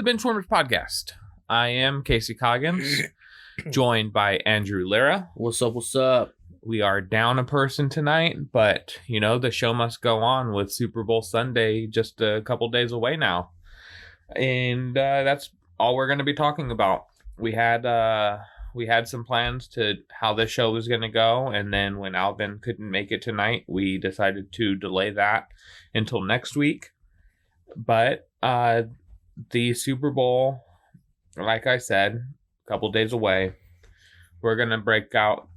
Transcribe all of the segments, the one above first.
Benchwarmers Podcast. I am Casey Coggins, joined by Andrew Lira. What's up? What's up? We are down a person tonight, but, the show must go on with Super Bowl Sunday just a couple days away now. And that's all we're going to be talking about. We had some plans to how this show was going to go, and then when Alvin couldn't make it tonight, we decided to delay that until next week. But the Super Bowl, like I said, a couple days away. We're going to break out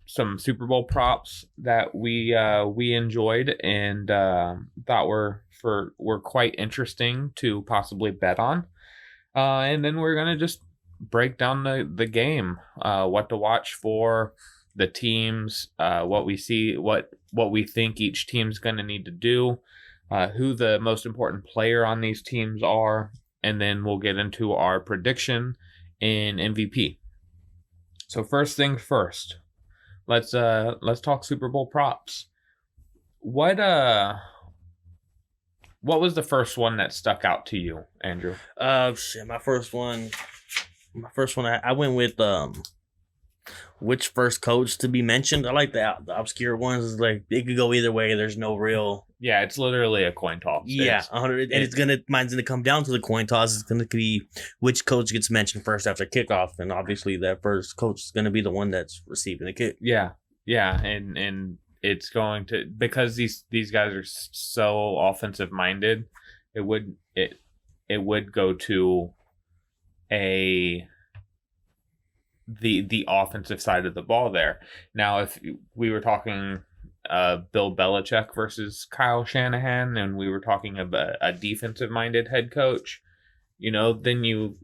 some Super Bowl props that we enjoyed and thought were quite interesting to possibly bet on. And then we're going to just break down the game, what to watch for, the teams, what we see, what we think each team's going to need to do, who the most important player on these teams are, and then we'll get into our prediction in MVP. So first things first, let's talk Super Bowl props. What was the first one that stuck out to you, Andrew? My first one, I went with which first coach to be mentioned. I like the obscure ones. Like, it could go either way. There's no real. Yeah, it's literally a coin toss. Yeah, 100, and mine's gonna come down to the coin toss. It's gonna be which coach gets mentioned first after kickoff, and obviously that first coach is gonna be the one that's receiving the kick. Yeah, and it's going to, because these guys are so offensive minded. It would go to the offensive side of the ball there. Now, if we were talking Bill Belichick versus Kyle Shanahan, and we were talking about a defensive minded head coach, then you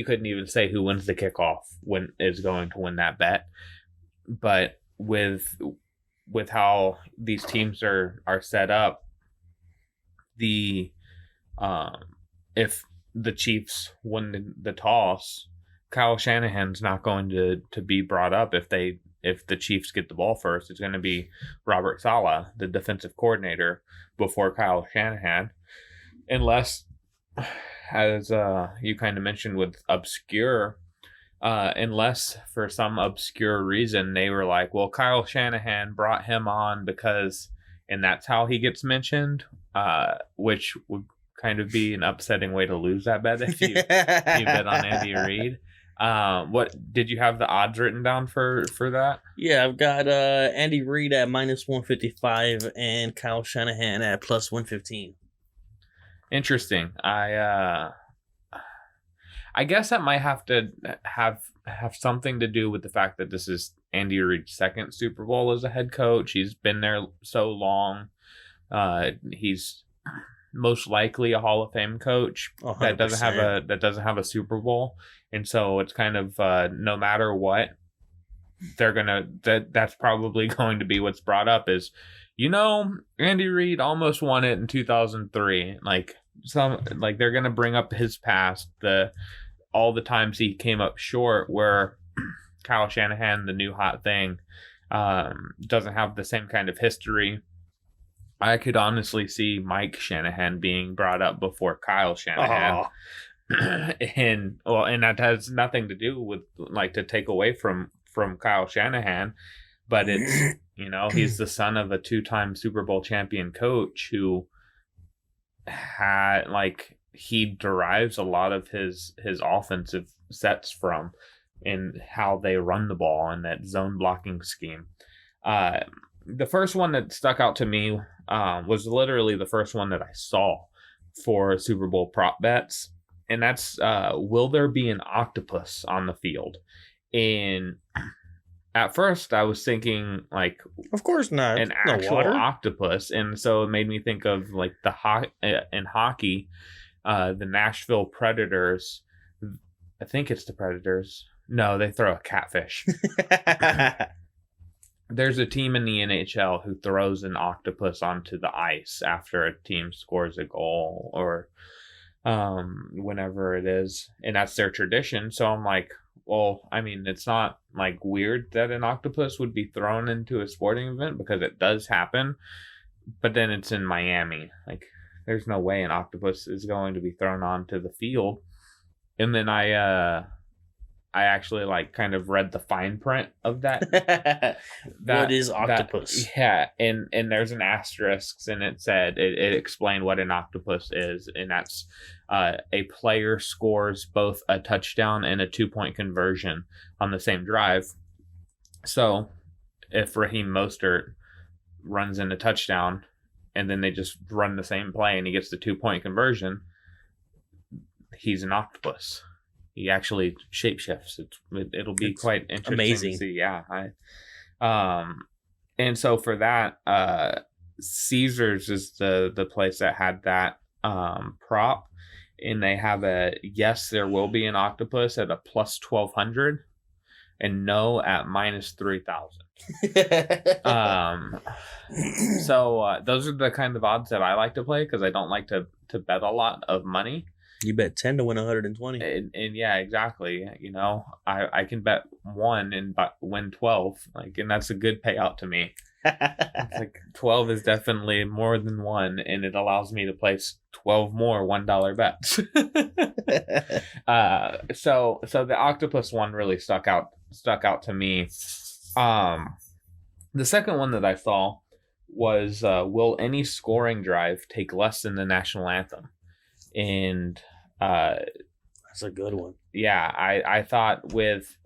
couldn't even say who wins the kickoff when is going to win that bet. But with how these teams are set up, if the Chiefs win the toss, Kyle Shanahan's not going to be brought up if the Chiefs get the ball first. It's going to be Robert Saleh, the defensive coordinator, before Kyle Shanahan, unless, as you kind of mentioned with obscure, unless for some obscure reason they were like, well, Kyle Shanahan brought him on because, and that's how he gets mentioned, which would kind of be an upsetting way to lose that bet if you bet on Andy Reid. What did you have the odds written down for that? Yeah, I've got Andy Reid at -155 and Kyle Shanahan at +115. Interesting. I guess that might have to have something to do with the fact that this is Andy Reid's second Super Bowl as a head coach. He's been there so long. He's most likely a Hall of Fame coach 100%. that doesn't have a Super Bowl, and so it's kind of no matter what, that's probably going to be what's brought up is, Andy Reid almost won it in 2003. They're gonna bring up his past, all the times he came up short, where Kyle Shanahan, the new hot thing, doesn't have the same kind of history. I could honestly see Mike Shanahan being brought up before Kyle Shanahan. And that has nothing to do with to take away from Kyle Shanahan, but it's, he's the son of a 2-time Super Bowl champion coach who had, he derives a lot of his offensive sets from in how they run the ball and that zone blocking scheme. The first one that stuck out to me was literally the first one that I saw for Super Bowl prop bets, and that's will there be an octopus on the field? And at first I was thinking of course not, an actual octopus, and so it made me think of in hockey, the Nashville Predators. I think it's the Predators. No, they throw a catfish. There's a team in the NHL who throws an octopus onto the ice after a team scores a goal or whenever it is, and that's their tradition. So I'm like, well, I mean, it's not weird that an octopus would be thrown into a sporting event, because it does happen, but then it's in Miami. there's no way an octopus is going to be thrown onto the field. And then I actually like kind of read the fine print of that. What is octopus? And there's an asterisk, and it said it explained what an octopus is, and that's a player scores both a touchdown and a 2-point conversion on the same drive. So if Raheem Mostert runs in a touchdown and then they just run the same play and he gets the 2-point conversion, he's an octopus. He actually shapeshifts. It'll be quite interesting. Amazing. To see. Yeah. And so for that, Caesars is the place that had that prop, and they have a yes, there will be an octopus at a plus 1,200, and no at minus 3,000. So those are the kind of odds that I like to play because I don't like to bet a lot of money. You bet 10 to win 120. And yeah, exactly. You know, I can bet 1 and win 12, like, and that's a good payout to me. It's like 12 is definitely more than 1, and it allows me to place 12 more $1 bets. So the octopus one really stuck out to me. The second one that I saw was will any scoring drive take less than the national anthem? And that's a good one. Yeah, I thought with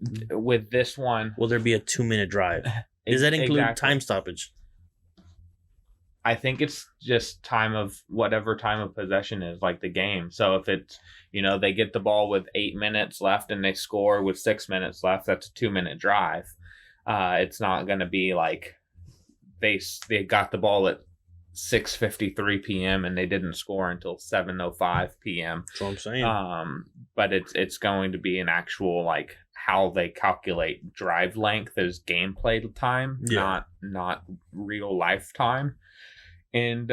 this one, will there be a 2-minute drive? Does that include time stoppage? I think it's just whatever time of possession is, like the game. So if it's, they get the ball with 8 minutes left and they score with 6 minutes left, that's a 2-minute drive. It's not going to be like they got the ball at 6:53 p.m. and they didn't score until 7:05 p.m. That's what I'm saying. But it's going to be an actual like how they calculate drive length as gameplay time, not real life time. And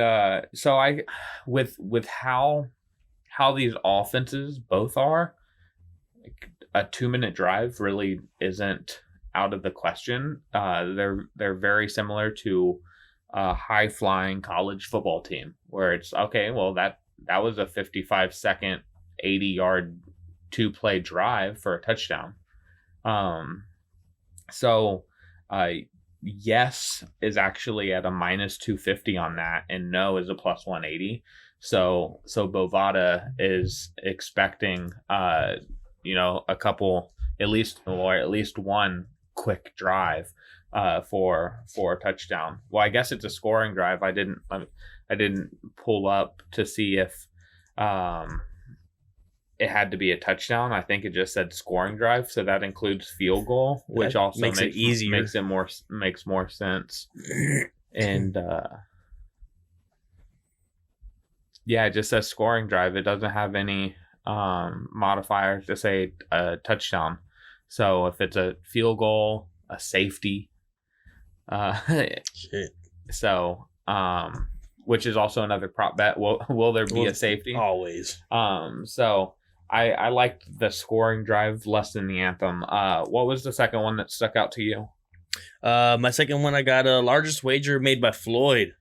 so I with how these offenses both are, like, a 2-minute drive really isn't out of the question. They're very similar to a high flying college football team where it's okay. Well, that was a 55-second, 80-yard 2-play drive for a touchdown. So yes is actually at a minus 250 on that, and no is a plus 180. So Bovada is expecting a couple, at least one quick drive for a touchdown. Well, I guess it's a scoring drive. I didn't pull up to see if it had to be a touchdown. I think it just said scoring drive, so that includes field goal, which also makes it easier. Makes more sense. And yeah, it just says scoring drive. It doesn't have any modifiers to say a touchdown. So if it's a field goal, a safety, shit. So which is also another prop bet. Will there be a safety? Always. So I liked the scoring drive less than the anthem. What was the second one that stuck out to you? My second one, I got a largest wager made by Floyd.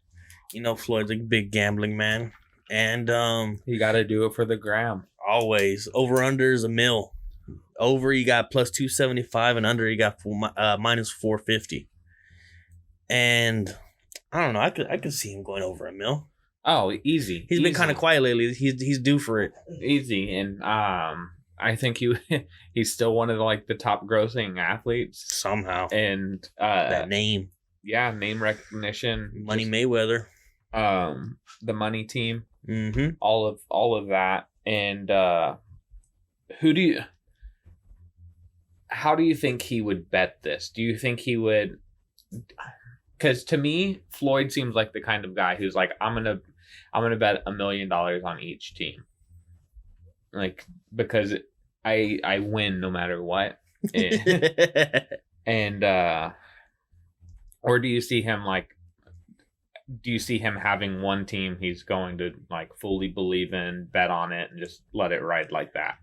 Floyd's a big gambling man, and you got to do it for the gram. Always. Over under is $1 million. Over you got plus 275, and under you got minus 450. And I don't know. I could see him going over $1 million. Oh, easy. He's been kind of quiet lately. He's due for it. Easy, and I think he's still one of the top grossing athletes somehow. And that name, name recognition, Money Mayweather, the money team, all of that, and how do you think he would bet this? Do you think he would? Because to me, Floyd seems like the kind of guy who's like, I'm gonna bet $1 million on each team, like, because I win no matter what, and or do you see him having one team he's going to fully believe in, bet on it, and just let it ride like that?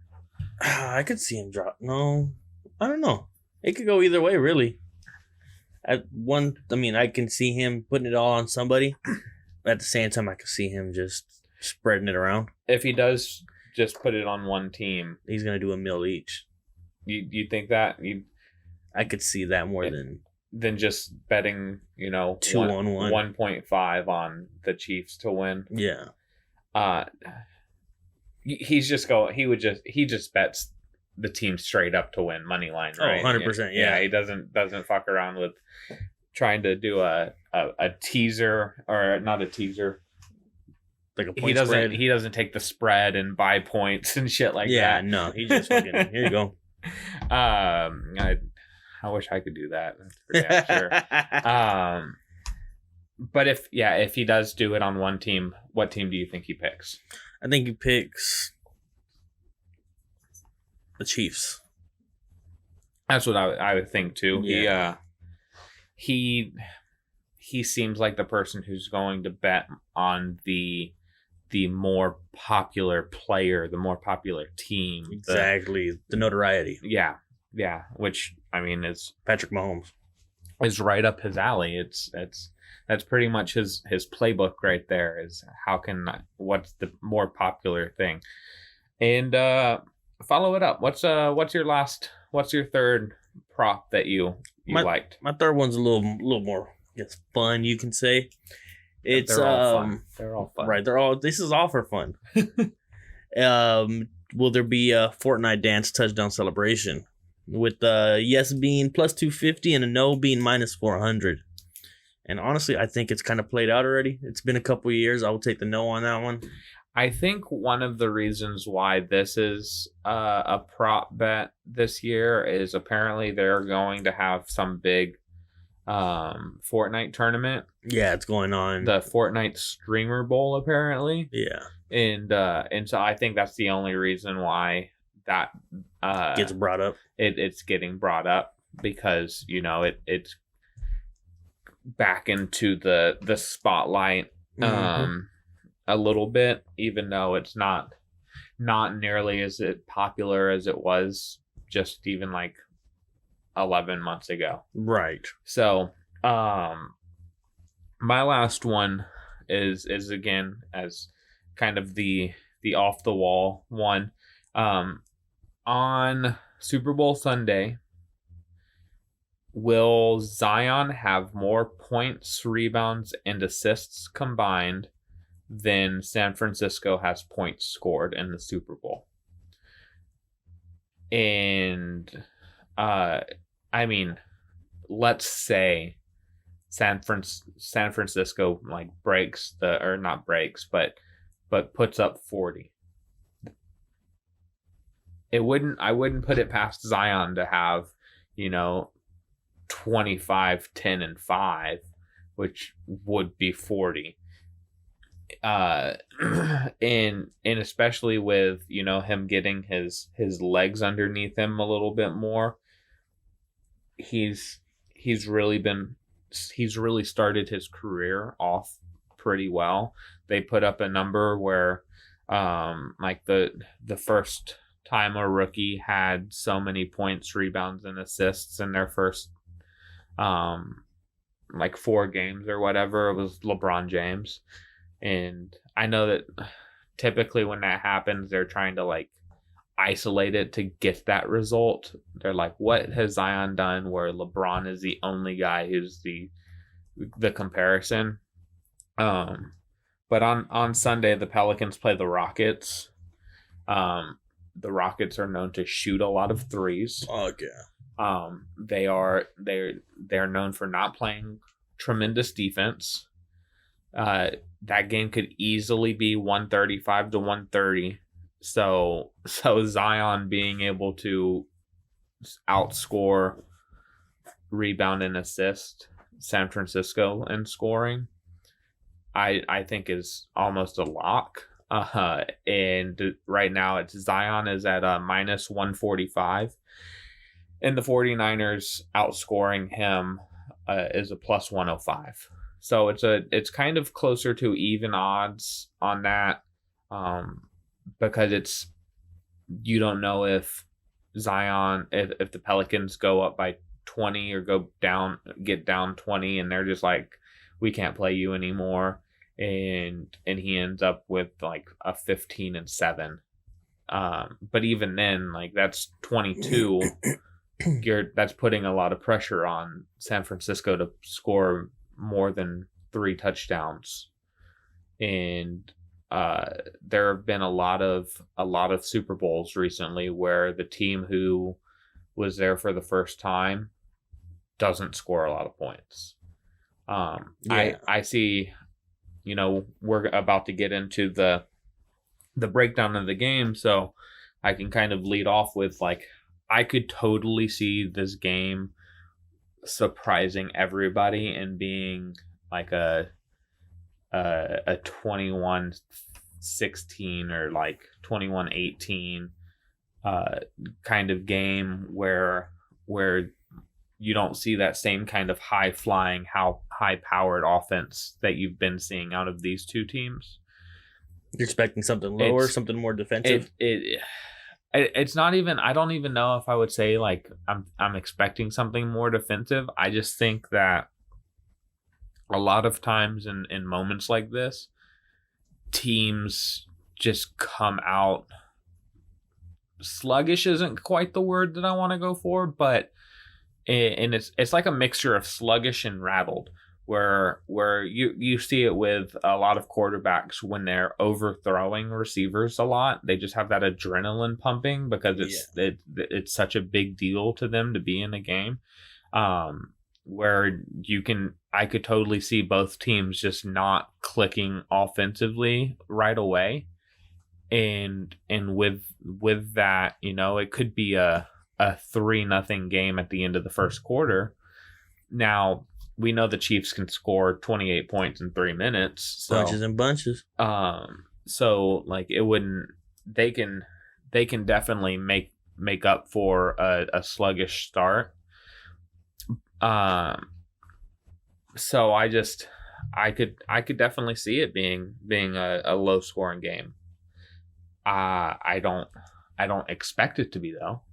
I could see him drop. No, I don't know. It could go either way, really. I can see him putting it all on somebody, at the same time, I could see him just spreading it around. If he does just put it on one team, He's gonna do a mil each. you think that I could see that more than just betting, 2-on-1. 1.5 on the Chiefs to win. Yeah. He just bets the team straight up to win money line, right? 100%. Yeah. He doesn't fuck around with trying to do a teaser, or not a teaser. Like a point spread. He doesn't take the spread and buy points and shit like that. Yeah, no, he just fucking here you go. I wish I could do that. That's for damn sure. But if he does do it on one team, what team do you think he picks? I think he picks the Chiefs. That's what I would think too. Yeah. He seems like the person who's going to bet on the more popular player, the more popular team. Exactly. The notoriety. Yeah. Which I mean is Patrick Mahomes. Is right up his alley. That's pretty much his playbook right there. Is what's the more popular thing, and follow it up. What's your third prop that you liked? My third one's a little more, I guess, fun. You can say it's they're all fun. They're all fun, right? This is all for fun. Will there be a Fortnite dance touchdown celebration with yes being plus 250 and a no being minus 400? And honestly, I think it's kind of played out already. It's been a couple of years. I will take the no on that one. I think one of the reasons why this is a prop bet this year is apparently they're going to have some big Fortnite tournament. Yeah, it's going on. The Fortnite Streamer Bowl, apparently. Yeah. And so I think that's the only reason why that gets brought up. It's getting brought up because, it's back into the spotlight a little bit, even though it's not nearly as popular as it was just even like 11 months ago. Right. So my last one is again as kind of the off the wall one. On Super Bowl Sunday, will Zion have more points, rebounds, and assists combined than San Francisco has points scored in the Super Bowl? And I mean, let's say San Francisco like breaks or not breaks, but puts up 40. I wouldn't put it past Zion to have, 25, 10, and 5, which would be 40. And especially with, him getting his legs underneath him a little bit more, he's really started his career off pretty well. They put up a number where like the first time a rookie had so many points, rebounds, and assists in their first like 4 games or whatever, it was LeBron James. And I know that typically when that happens, they're trying to like isolate it to get that result. They're like, what has Zion done where LeBron is the only guy who's the comparison? But on Sunday, the Pelicans play the Rockets. The Rockets are known to shoot a lot of threes. Oh yeah. They're known for not playing tremendous defense. That game could easily be 135 to 130. So Zion being able to outscore, rebound, and assist San Francisco in scoring, I think is almost a lock. And right now Zion is at a minus 145, and the 49ers outscoring him is a plus 105. So it's kind of closer to even odds on that, because you don't know if Zion, if the Pelicans go up by 20 or get down 20 and they're just like, we can't play you anymore, and he ends up with like a 15-7. But even then, like that's 22. That's putting a lot of pressure on San Francisco to score more than 3 touchdowns, and there have been a lot of Super Bowls recently where the team who was there for the first time doesn't score a lot of points. I see, we're about to get into the breakdown of the game, so I can kind of lead off with like I could totally see this game surprising everybody and being like a 21-16 or like 21-18 kind of game where you don't see that same kind of high flying, high powered offense that you've been seeing out of these two teams. You're expecting something lower, something more defensive. It's not even. I don't even know if I would say like I'm expecting something more defensive. I just think that a lot of times in moments like this, teams just come out sluggish. Isn't quite the word that I want to go for, but and it's like a mixture of sluggish and rattled. Where you see it with a lot of quarterbacks when they're overthrowing receivers a lot. They just have that adrenaline pumping because it's such a big deal to them to be in a game. Where I could totally see both teams just not clicking offensively right away. And with that, it could be a 3-0 game at the end of the first quarter. Now, we know the Chiefs can score 28 points in 3 minutes. So, bunches and bunches. So like it wouldn't. They can definitely make up for a sluggish start. So I could definitely see it being a low scoring game. I don't expect it to be though.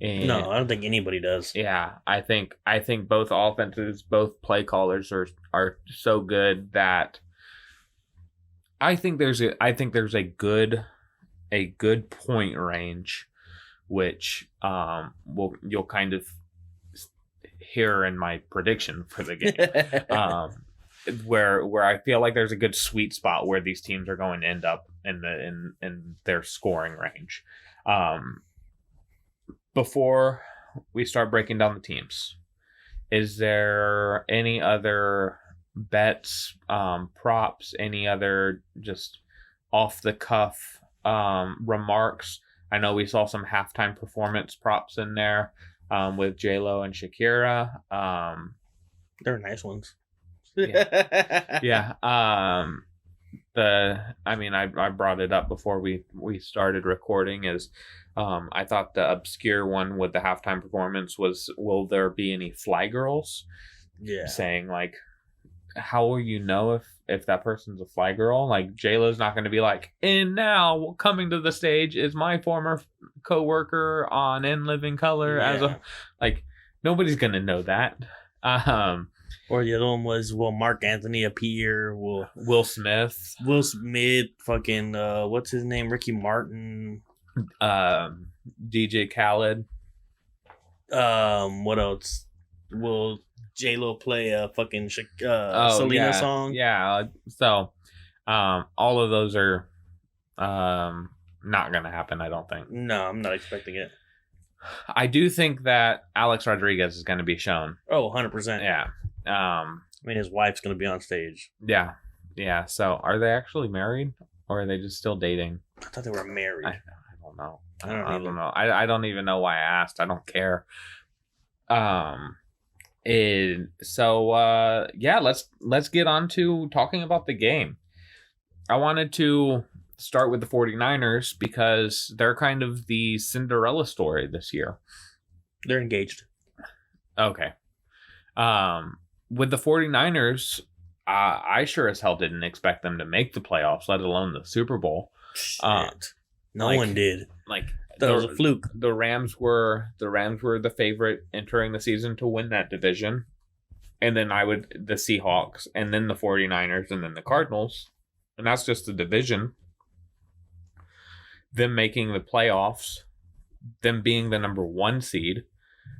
And no, I don't think anybody does. Yeah, I think both offenses, both play callers are so good that I think there's a good point range, which you'll kind of hear in my prediction for the game. Where I feel like there's a good sweet spot where these teams are going to end up in their scoring range. Before we start breaking down the teams, is there any other bets, props, any other just off the cuff remarks? I know we saw some halftime performance props in there with J-Lo and Shakira. They're nice ones. Yeah. I brought it up before we started recording is I thought the obscure one with the halftime performance was, will there be any fly girls? Yeah. Saying like, how will you know if that person's a fly girl? Like J-Lo's not going to be like, and now coming to the stage is my former coworker on In Living Color nobody's going to know that. Or the other one was, will Mark Anthony appear? Will Smith, fucking what's his name? Ricky Martin, DJ Khaled. What else? Will J-Lo play a fucking Selena song? Yeah. So, all of those are not gonna happen. I don't think. No, I'm not expecting it. I do think that Alex Rodriguez is going to be shown. Oh, 100%. Yeah. I mean, his wife's going to be on stage. Yeah. Yeah. So are they actually married or are they just still dating? I thought they were married. I don't know. I don't know. I don't even know why I asked. I don't care. Let's get on to talking about the game. I wanted to start with the 49ers because they're kind of the Cinderella story this year. They're engaged. Okay. With the 49ers, I sure as hell didn't expect them to make the playoffs, let alone the Super Bowl. No one did. Like that was a fluke. The Rams were the favorite entering the season to win that division. and then the Seahawks, and then the 49ers, and then the Cardinals. And that's just the division. Them making the playoffs, them being the number 1 seed,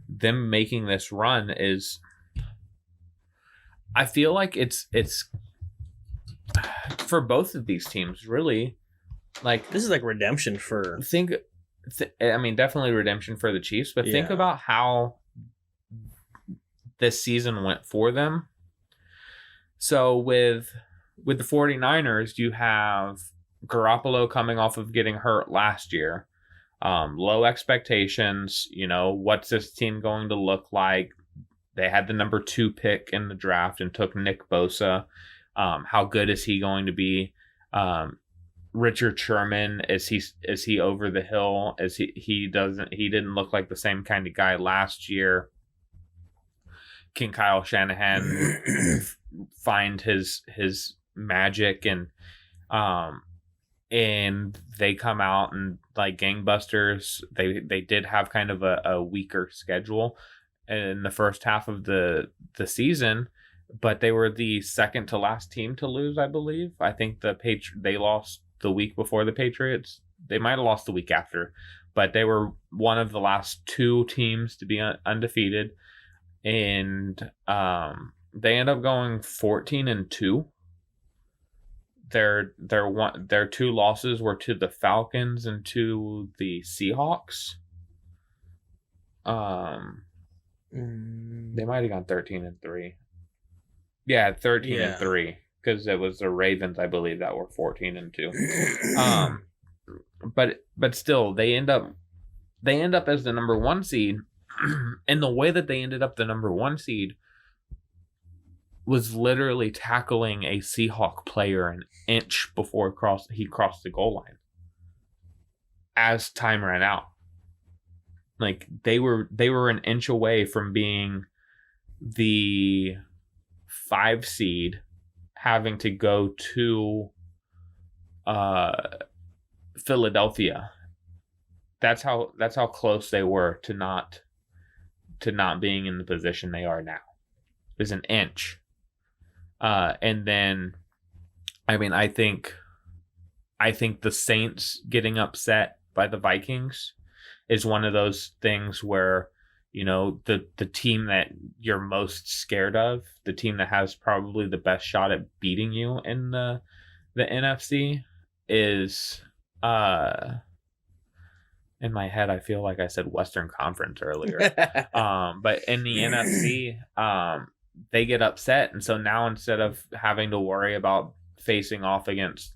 them making this run is, I feel like it's for both of these teams, really. Like, this is like redemption for... I mean, definitely redemption for the Chiefs, but think about how this season went for them. So with the 49ers, you have Garoppolo coming off of getting hurt last year. Low expectations, what's this team going to look like? They had the number 2 pick in the draft and took Nick Bosa. How good is he going to be? Richard Sherman, is he over the hill? He didn't look like the same kind of guy last year. Can Kyle Shanahan find his magic? And they come out and like gangbusters. They did have kind of a weaker schedule in the first half of the season, but they were the second to last team to lose, I believe. I think they lost the week before the Patriots. They might have lost the week after, but they were one of the last 2 teams to be undefeated. And they end up going 14-2. Their 2 losses were to the Falcons and to the Seahawks. They might have gone 13-3. Yeah, 13-3, because it was the Ravens, I believe, that were 14-2. But still, they end up as the number 1 seed. And the way that they ended up the number 1 seed was literally tackling a Seahawk player an inch before he crossed the goal line as time ran out. Like, they were an inch away from being the 5 seed, having to go to Philadelphia. That's how close they were to not being in the position they are now. Is an inch. And then, I mean, I think the Saints getting upset by the Vikings is one of those things where, the team that you're most scared of, the team that has probably the best shot at beating you in the NFC is, in my head, I feel like I said Western Conference earlier. But in the NFC, they get upset. And so now, instead of having to worry about facing off against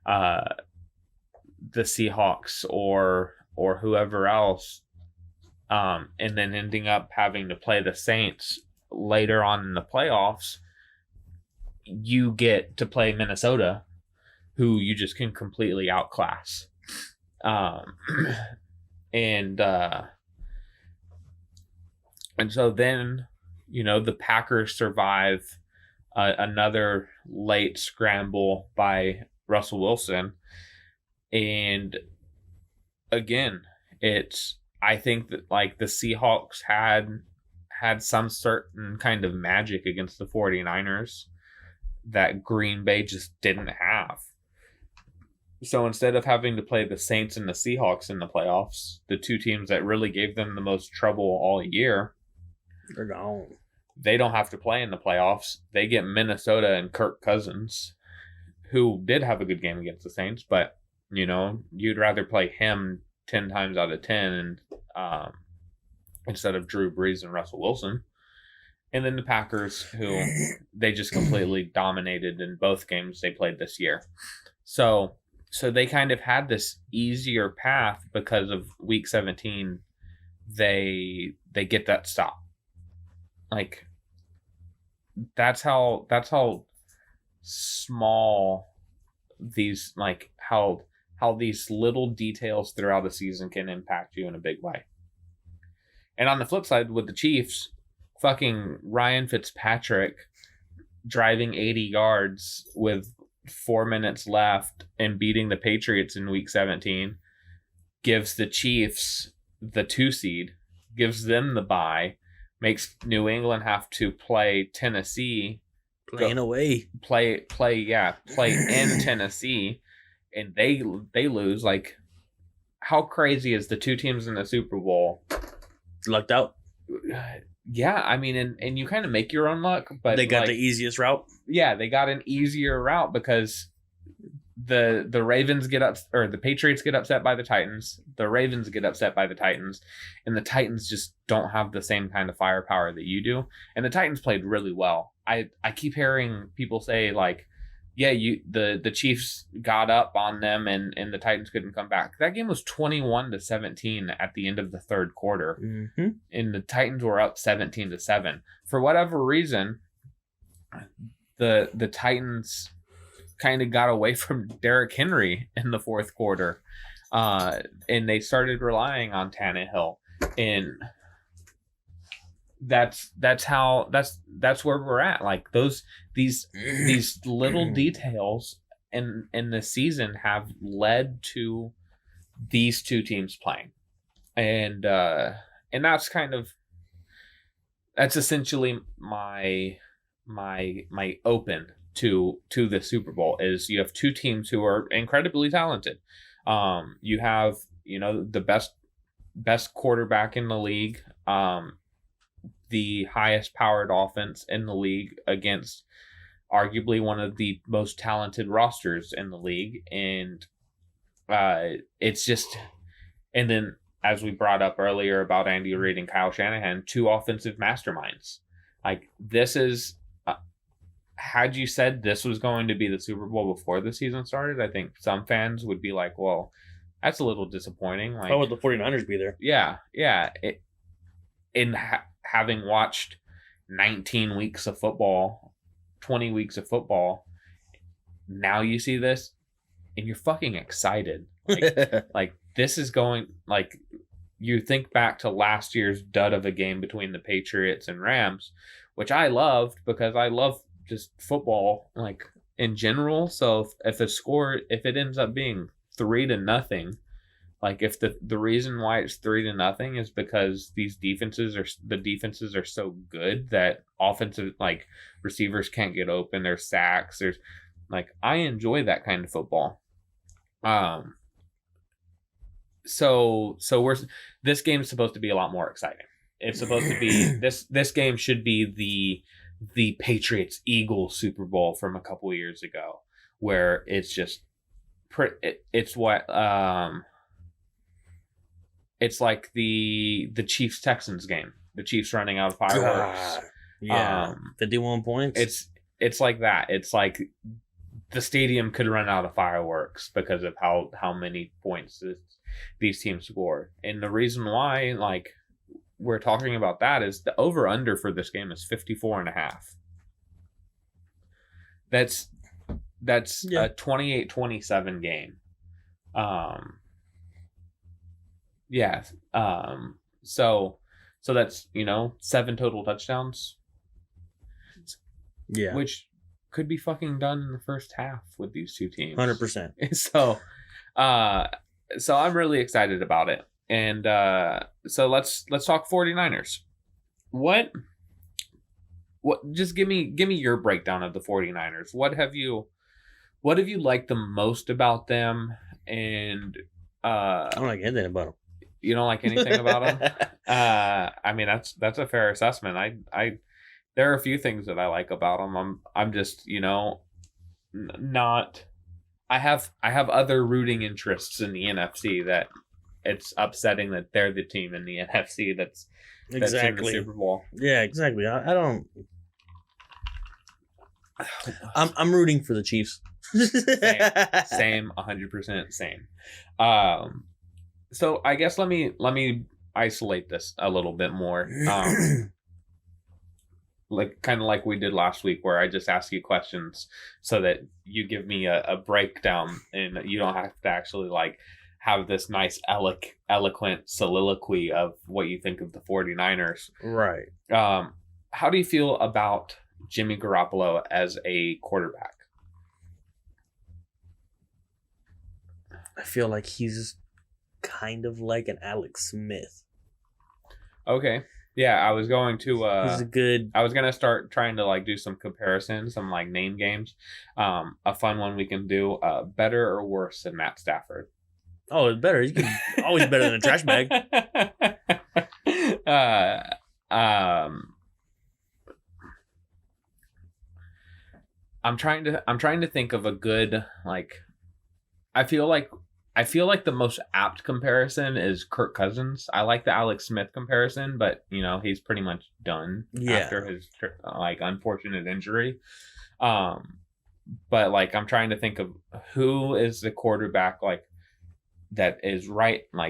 the Seahawks or whoever else, and then ending up having to play the Saints later on in the playoffs, you get to play Minnesota, who you just can completely outclass. And so then, the Packers survive another late scramble by Russell Wilson. And again, I think that, like, the Seahawks had some certain kind of magic against the 49ers that Green Bay just didn't have. So instead of having to play the Saints and the Seahawks in the playoffs, the 2 teams that really gave them the most trouble all year, they're gone. They don't have to play in the playoffs. They get Minnesota and Kirk Cousins, who did have a good game against the Saints, but, you'd rather play him 10 times out of 10 and instead of Drew Brees and Russell Wilson. And then the Packers, who they just completely dominated in both games they played this year. So they kind of had this easier path because of week 17. They get that stop. Like, that's how small these, like, how these little details throughout the season can impact you in a big way. And on the flip side, with the Chiefs, fucking Ryan Fitzpatrick driving 80 yards with 4 minutes left and beating the Patriots in week 17 gives the Chiefs the 2 seed, gives them the bye, makes New England have to play Tennessee, Playing away. play in Tennessee, and they lose. Like, how crazy is the two teams in the Super Bowl? Lucked out. Yeah, I mean, and you kind of make your own luck, but They got like, the easiest route. yeah, they got an easier route because the Ravens get up, or the Patriots get upset by the Titans. The Ravens get upset by the Titans, and the Titans just don't have the same kind of firepower that you do. And the Titans played really well. I keep hearing people say like, yeah, the Chiefs got up on them and the Titans couldn't come back. That game was 21-17 at the end of the third quarter. Mm-hmm. And the Titans were up 17-7. For whatever reason, the Titans kind of got away from Derrick Henry in the fourth quarter. And they started relying on Tannehill. And that's where we're at. Like these little details in the season have led to these two teams playing, and that's essentially my open to the Super Bowl. Is you have two teams who are incredibly talented. You have the best quarterback in the league, the highest powered offense in the league against arguably one of the most talented rosters in the league. And it's just, and then as we brought up earlier about Andy Reid and Kyle Shanahan, two offensive masterminds. Like, this is, had you said this was going to be the Super Bowl before the season started, I think some fans would be like, well, that's a little disappointing. Like, How would the 49ers be there? Yeah. Having watched 19 weeks of football, 20 weeks of football, now you see this and you're fucking excited. Like this is going, like, you think back to last year's dud of a game between the Patriots and Rams, which I loved because I love just football, like, in general. So if it ends up being 3-0, like, if the reason why it's 3-0 is because the defenses are so good that offensive, like, receivers can't get open. There's sacks. There's, like, I enjoy that kind of football. So this game is supposed to be a lot more exciting. It's supposed to be this game should be the Patriots Eagles Super Bowl from a couple years ago, where it's just it's like the Chiefs Texans game, the Chiefs running out of fireworks. Yeah, 51 points. It's like that. It's like the stadium could run out of fireworks because of how many points these teams score. And the reason why, like, we're talking about that is the over under for this game is 54.5. That's a 28-27 game. Yeah. So that's, 7 total touchdowns. Yeah. Which could be fucking done in the first half with these two teams. 100%. So I'm really excited about it. And so let's talk 49ers. What just give me your breakdown of the 49ers. What have you liked the most about them? And I don't like anything about them. You don't like anything about them? I mean, that's a fair assessment. I there are a few things that I like about them. I'm just, not. I have other rooting interests in the NFC that it's upsetting that they're the team in the NFC that's in the Super Bowl. Yeah, exactly. I don't. I'm rooting for the Chiefs. Same, 100% same. So I guess let me isolate this a little bit more. Like, kind of like we did last week, where I just ask you questions so that you give me a breakdown and you don't have to actually, like, have this nice eloquent soliloquy of what you think of the 49ers. Right. How do you feel about Jimmy Garoppolo as a quarterback? I feel like he's kind of like an Alex Smith. Okay. Yeah, I was going to He's a good. I was gonna start trying to like do some comparisons, some like name games. A fun one we can do, better or worse than Matt Stafford. Oh, it's better. He's always better than a trash bag. I'm trying to think of a good like I feel like the most apt comparison is Kirk Cousins. I like the Alex Smith comparison, but he's pretty much done after his like unfortunate injury. But like I'm trying to think of who is the quarterback like that is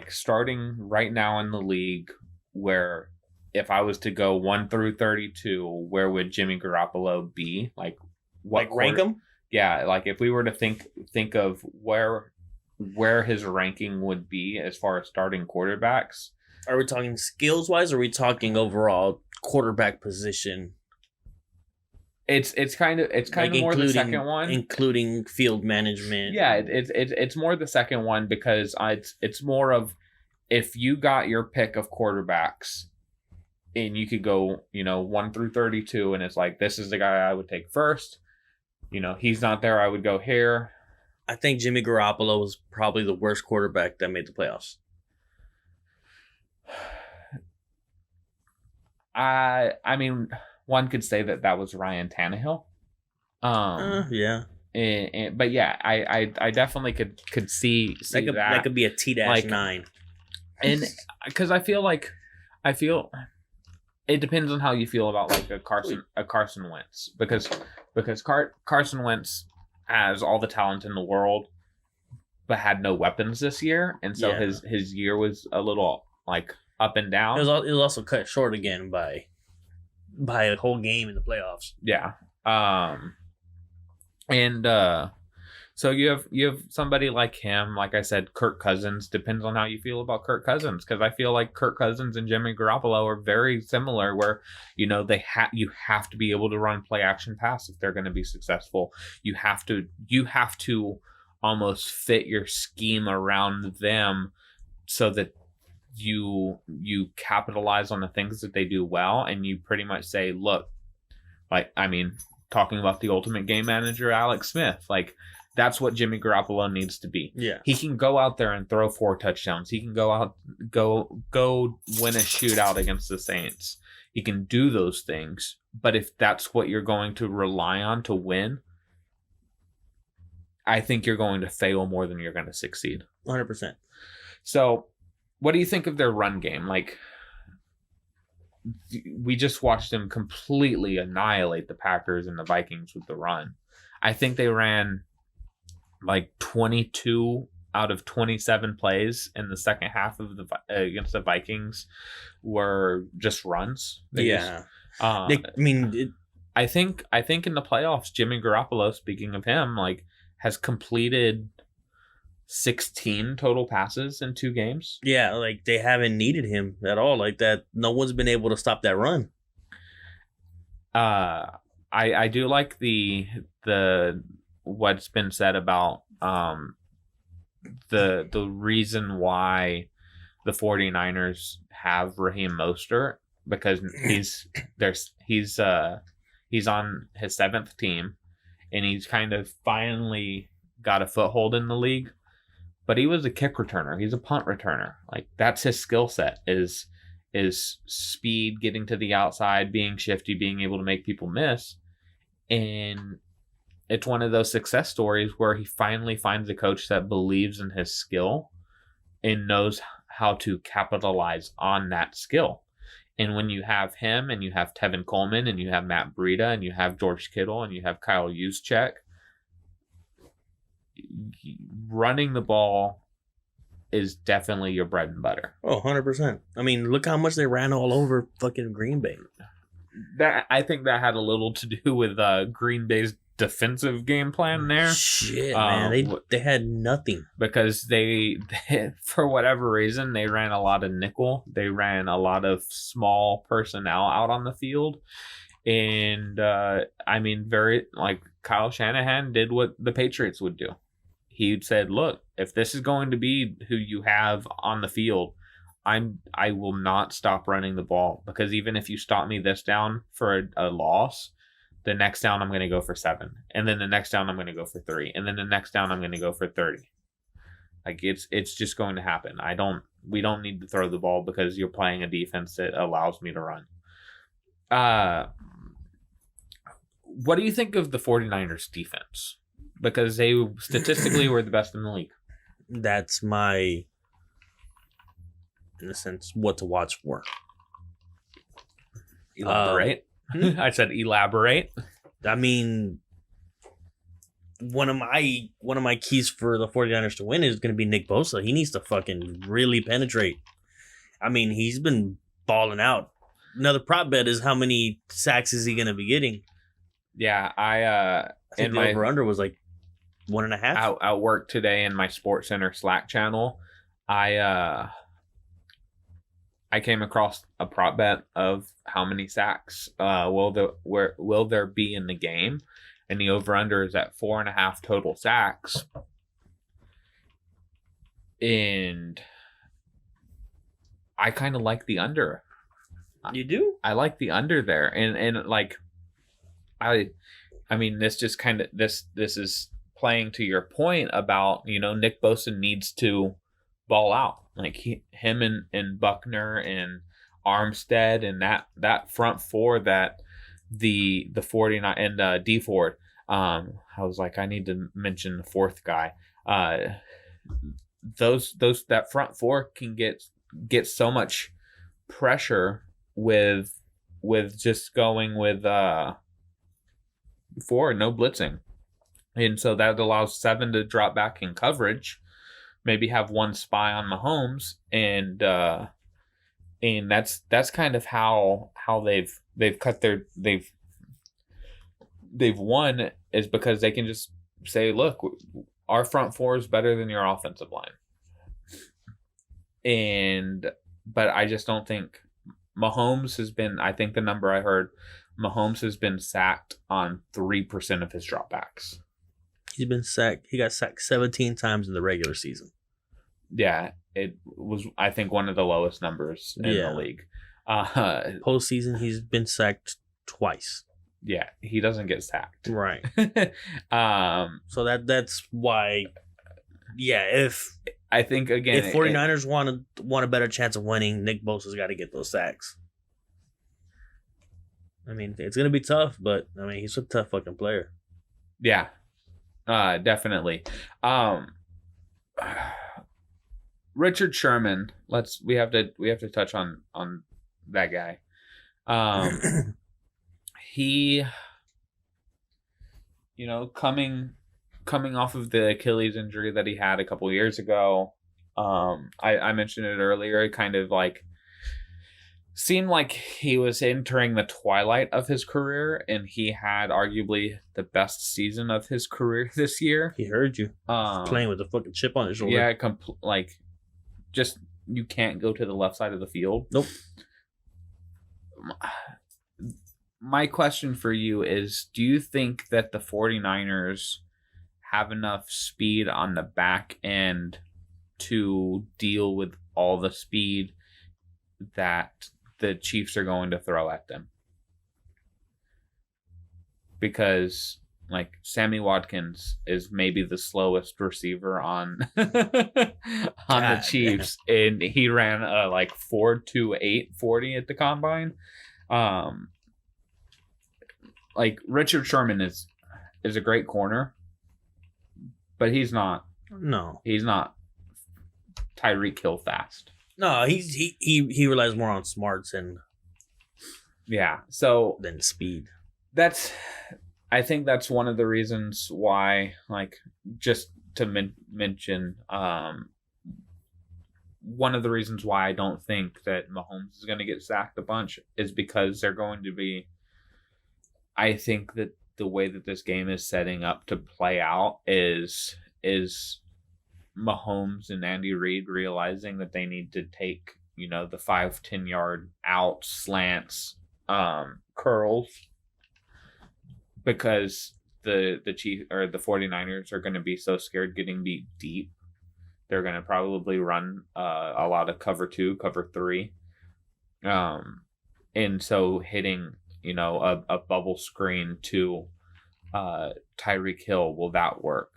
starting right now in the league, where if I was to go 1 through 32, where would Jimmy Garoppolo be? Like what rank him? Yeah, like if we were to think of where his ranking would be as far as starting quarterbacks. Are we talking skills wise, or are we talking overall quarterback position? It's kind of more the second one, including field management. Yeah, it's more the second one, because it's more of, if you got your pick of quarterbacks and you could go 1 through 32, and it's like, this is the guy I would take first. He's not there, I would go here. I think Jimmy Garoppolo was probably the worst quarterback that made the playoffs. I mean, one could say that was Ryan Tannehill. Yeah. But yeah, I definitely could see that. That could be a T-9. And because I feel it depends on how you feel about like a Carson Wentz, because Carson Wentz has all the talent in the world, but had no weapons this year, and so his year was a little like up and down. It was also cut short again by a whole game in the playoffs. Yeah. So you have somebody like him, like I said, Kirk Cousins. Depends on how you feel about Kirk Cousins, because I feel like Kirk Cousins and Jimmy Garoppolo are very similar, where you have to be able to run play action pass if they're going to be successful. You have to almost fit your scheme around them so that you capitalize on the things that they do well, and you pretty much say, look, like, I mean, talking about the ultimate game manager, Alex Smith, like, that's what Jimmy Garoppolo needs to be. Yeah. He can go out there and throw 4 touchdowns. He can go win a shootout against the Saints. He can do those things. But if that's what you're going to rely on to win, I think you're going to fail more than you're going to succeed. 100%. So, what do you think of their run game? Like, we just watched them completely annihilate the Packers and the Vikings with the run. I think they ran like 22 out of 27 plays in the second half of against the Vikings were just runs. I think in the playoffs, Jimmy Garoppolo, speaking of him, like, has completed 16 total passes in 2 games. Yeah, like, they haven't needed him at all. Like, that, no one's been able to stop that run. I do like the what's been said about the reason why the 49ers have Raheem Mostert, because he's on his 7th team, and he's kind of finally got a foothold in the league. But he was a kick returner. He's a punt returner. Like, that's his skill set, is speed, getting to the outside, being shifty, being able to make people miss. And it's one of those success stories where he finally finds a coach that believes in his skill and knows how to capitalize on that skill. And when you have him, and you have Tevin Coleman, and you have Matt Breida, and you have George Kittle, and you have Kyle Juszczyk, running the ball is definitely your bread and butter. Oh, 100%. I mean, look how much they ran all over fucking Green Bay. I think that had a little to do with Green Bay's defensive game plan there. Shit, man. They had nothing. Because they, for whatever reason, they ran a lot of nickel. They ran a lot of small personnel out on the field. And, Kyle Shanahan did what the Patriots would do. He said, look, if this is going to be who you have on the field, I will not stop running the ball, because even if you stop me this down for a loss, the next down I'm going to go for 7, and then the next down I'm going to go for 3, and then the next down I'm going to go for 30. Like it's just going to happen. We don't need to throw the ball because you're playing a defense that allows me to run. What do you think of the 49ers defense? Because they statistically were the best in the league. That's my, in a sense, what to watch for. Elaborate. I said elaborate. I mean, one of my keys for the 49ers to win is going to be Nick Bosa. He needs to fucking really penetrate. I mean, he's been balling out. Another prop bet is how many sacks is he going to be getting? Yeah, I think the over-under was like 1.5. At work today in my Sports Center Slack channel, I came across a prop bet of how many sacks will there be in the game, and the over-under is at 4.5 total sacks. And I kind of like the under. You do? I like the under there, and like, I mean, this just kind of this is playing to your point about, you know, Nick Bosa needs to ball out, like him and Buckner and Armstead and that front four that the 49 and D Ford. I was like, I need to mention the fourth guy. Those that front four can get so much pressure with just going with 4, no blitzing. And so that allows 7 to drop back in coverage, maybe have one spy on Mahomes, and that's kind of how they've cut they've won, is because they can just say, look, our front four is better than your offensive line. But I just don't think Mahomes has been, I think the number I heard, Mahomes has been sacked on 3% of his dropbacks. He's been sacked. He got sacked 17 times in the regular season. Yeah, it was, I think, one of the lowest numbers in the league. Postseason, he's been sacked twice. Yeah, he doesn't get sacked. Right. So that's why. Yeah, if I think again, if 49ers want a better chance of winning, Nick Bosa's got to get those sacks. I mean, it's gonna be tough, but I mean, he's a tough fucking player. Yeah, definitely. Richard Sherman. We have to touch on that guy. He, you know, coming off of the Achilles injury that he had a couple years ago. I mentioned it earlier. It kind of like seemed like he was entering the twilight of his career, and he had arguably the best season of his career this year. He heard you. Playing with a fucking chip on his shoulder. Yeah, just you can't go to the left side of the field. Nope. My question for you is, do you think that the 49ers have enough speed on the back end to deal with all the speed that the Chiefs are going to throw at them? Because like Sammy Watkins is maybe the slowest receiver on the Chiefs, and he ran like 4.28 40 at the combine. Like Richard Sherman is a great corner, but he's not. No, he's not Tyreek Hill fast. No, he relies more on smarts and than speed. I think that's one of the reasons why, like, just to mention, one of the reasons why I don't think that Mahomes is going to get sacked a bunch is because they're going to be. I think that the way that this game is setting up to play out is Mahomes and Andy Reid realizing that they need to take, you know, the 5-10 yard out slants, curls, because the Chiefs or the 49ers are going to be so scared getting beat deep They're going to probably run a lot of cover 2, cover 3. And so hitting, a bubble screen to Tyreek Hill, will that work?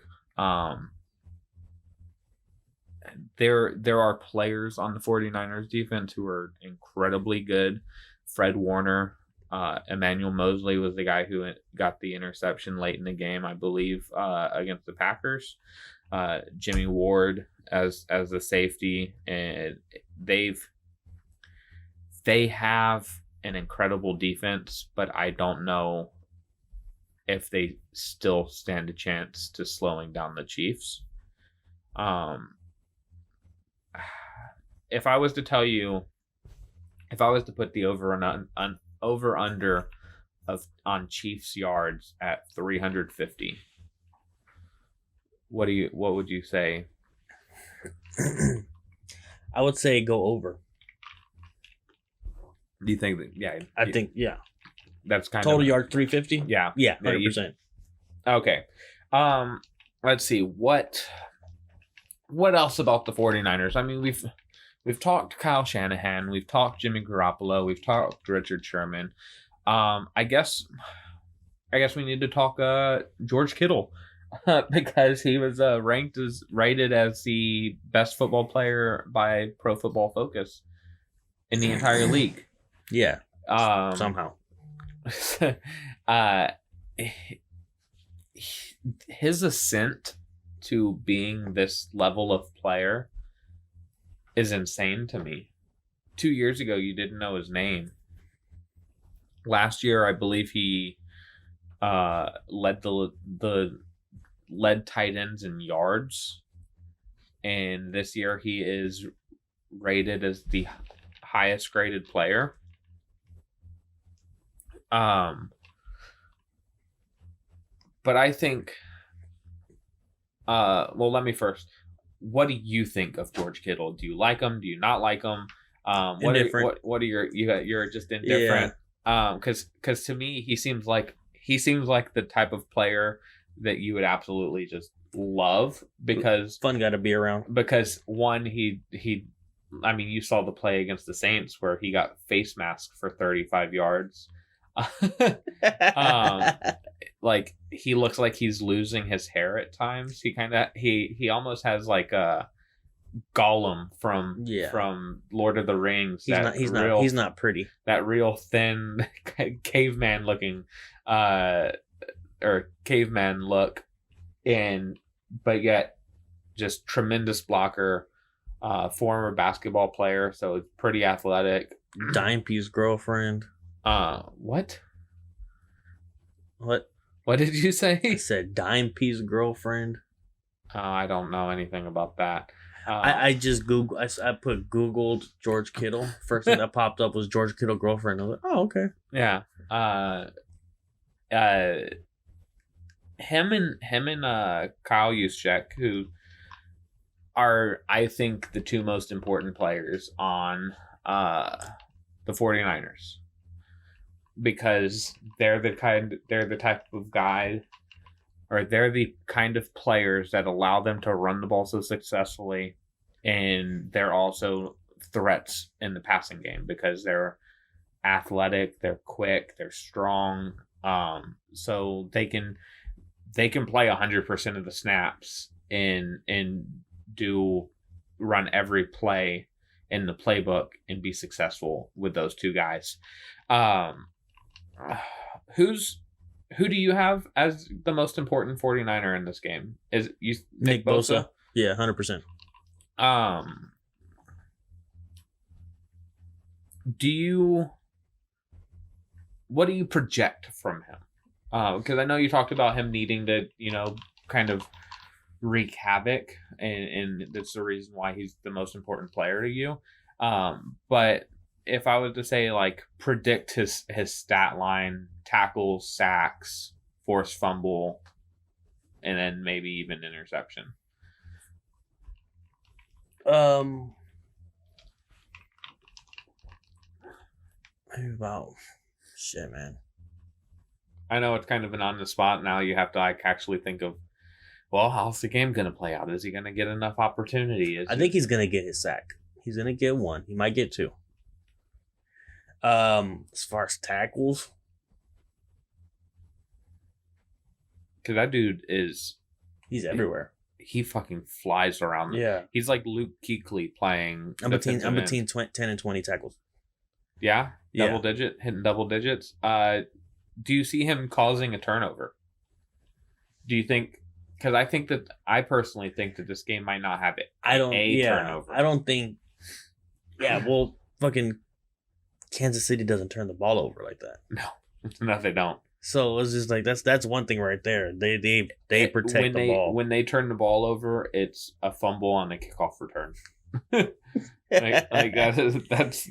There are players on the 49ers defense who are incredibly good. Fred Warner, Emmanuel Mosley was the guy who got the interception late in the game, I believe, against the Packers. Jimmy Ward as the safety, and they have an incredible defense, but I don't know if they still stand a chance to slowing down the Chiefs. If I was to tell you, if I was to put the over under on Chiefs yards at 350, what would you say? I would say go over. Do you think that? Yeah, I think that's kind total of yard 350. Yeah, 100%. Okay. Let's see what else about the 49ers. I mean, we've talked Kyle Shanahan, we've talked Jimmy Garoppolo, we've talked Richard Sherman. I guess we need to talk George Kittle because he was rated as the best football player by Pro Football Focus in the entire league. Yeah. Somehow. His ascent to being this level of player is insane to me. 2 years ago, you didn't know his name. Last year, I believe he led tight ends in yards, and this year he is rated as the highest graded player. But I think, well, let me first. What do you think of George Kittle? Do you like him? Do you not like him? Indifferent. What are you're just indifferent? Because to me, he seems like the type of player that you would absolutely just love, because Fun guy to be around. Because one, I mean, you saw the play against the Saints where he got face masked for 35 yards. Like, he looks like he's losing his hair at times. He almost has like a Gollum from Lord of the Rings. He's not pretty. That real thin caveman looking or caveman look, but yet just tremendous blocker, former basketball player, so it's pretty athletic. Dime Piece girlfriend. What? What did you say? I said Dime Piece girlfriend. I don't know anything about that. I just Googled George Kittle. First thing that popped up was George Kittle girlfriend. I was like, oh, okay. Yeah. Him and Kyle Juszczyk, who are, I think, the two most important players on the 49ers, because they're the type of guy, or they're the kind of players that allow them to run the ball so successfully, and they're also threats in the passing game because they're athletic, they're quick, they're strong, so they can play 100% of the snaps and run every play in the playbook and be successful with those two guys. Who do you have as the most important 49er in this game? Is you Nick Bosa? Yeah, 100%. What do you project from him? Because I know you talked about him needing to, kind of wreak havoc, and that's the reason why he's the most important player to you. But if I was to say, like, predict his stat line: tackles, sacks, forced fumble, and then maybe even interception. Maybe about shit, man. I know it's kind of an on the spot now. You have to actually think of Well, how's the game going to play out? Is he going to get enough opportunity? I think he's gonna get his sack. He's gonna get one. He might get two. As far as tackles, because that dude he's everywhere. he fucking flies around. Yeah, He's like Luke Kuechly playing. I'm between defensive end. 10 and 20 tackles. Yeah, Yeah. hitting double digits. Do you see him causing a turnover? Do you think? Because I personally think that this game might not have it. Turnover. I don't think. Yeah, well, fucking Kansas City doesn't turn the ball over like that. No, they don't. So it's just like that's one thing right there. They protect the ball. When they turn the ball over, it's a fumble on a kickoff return.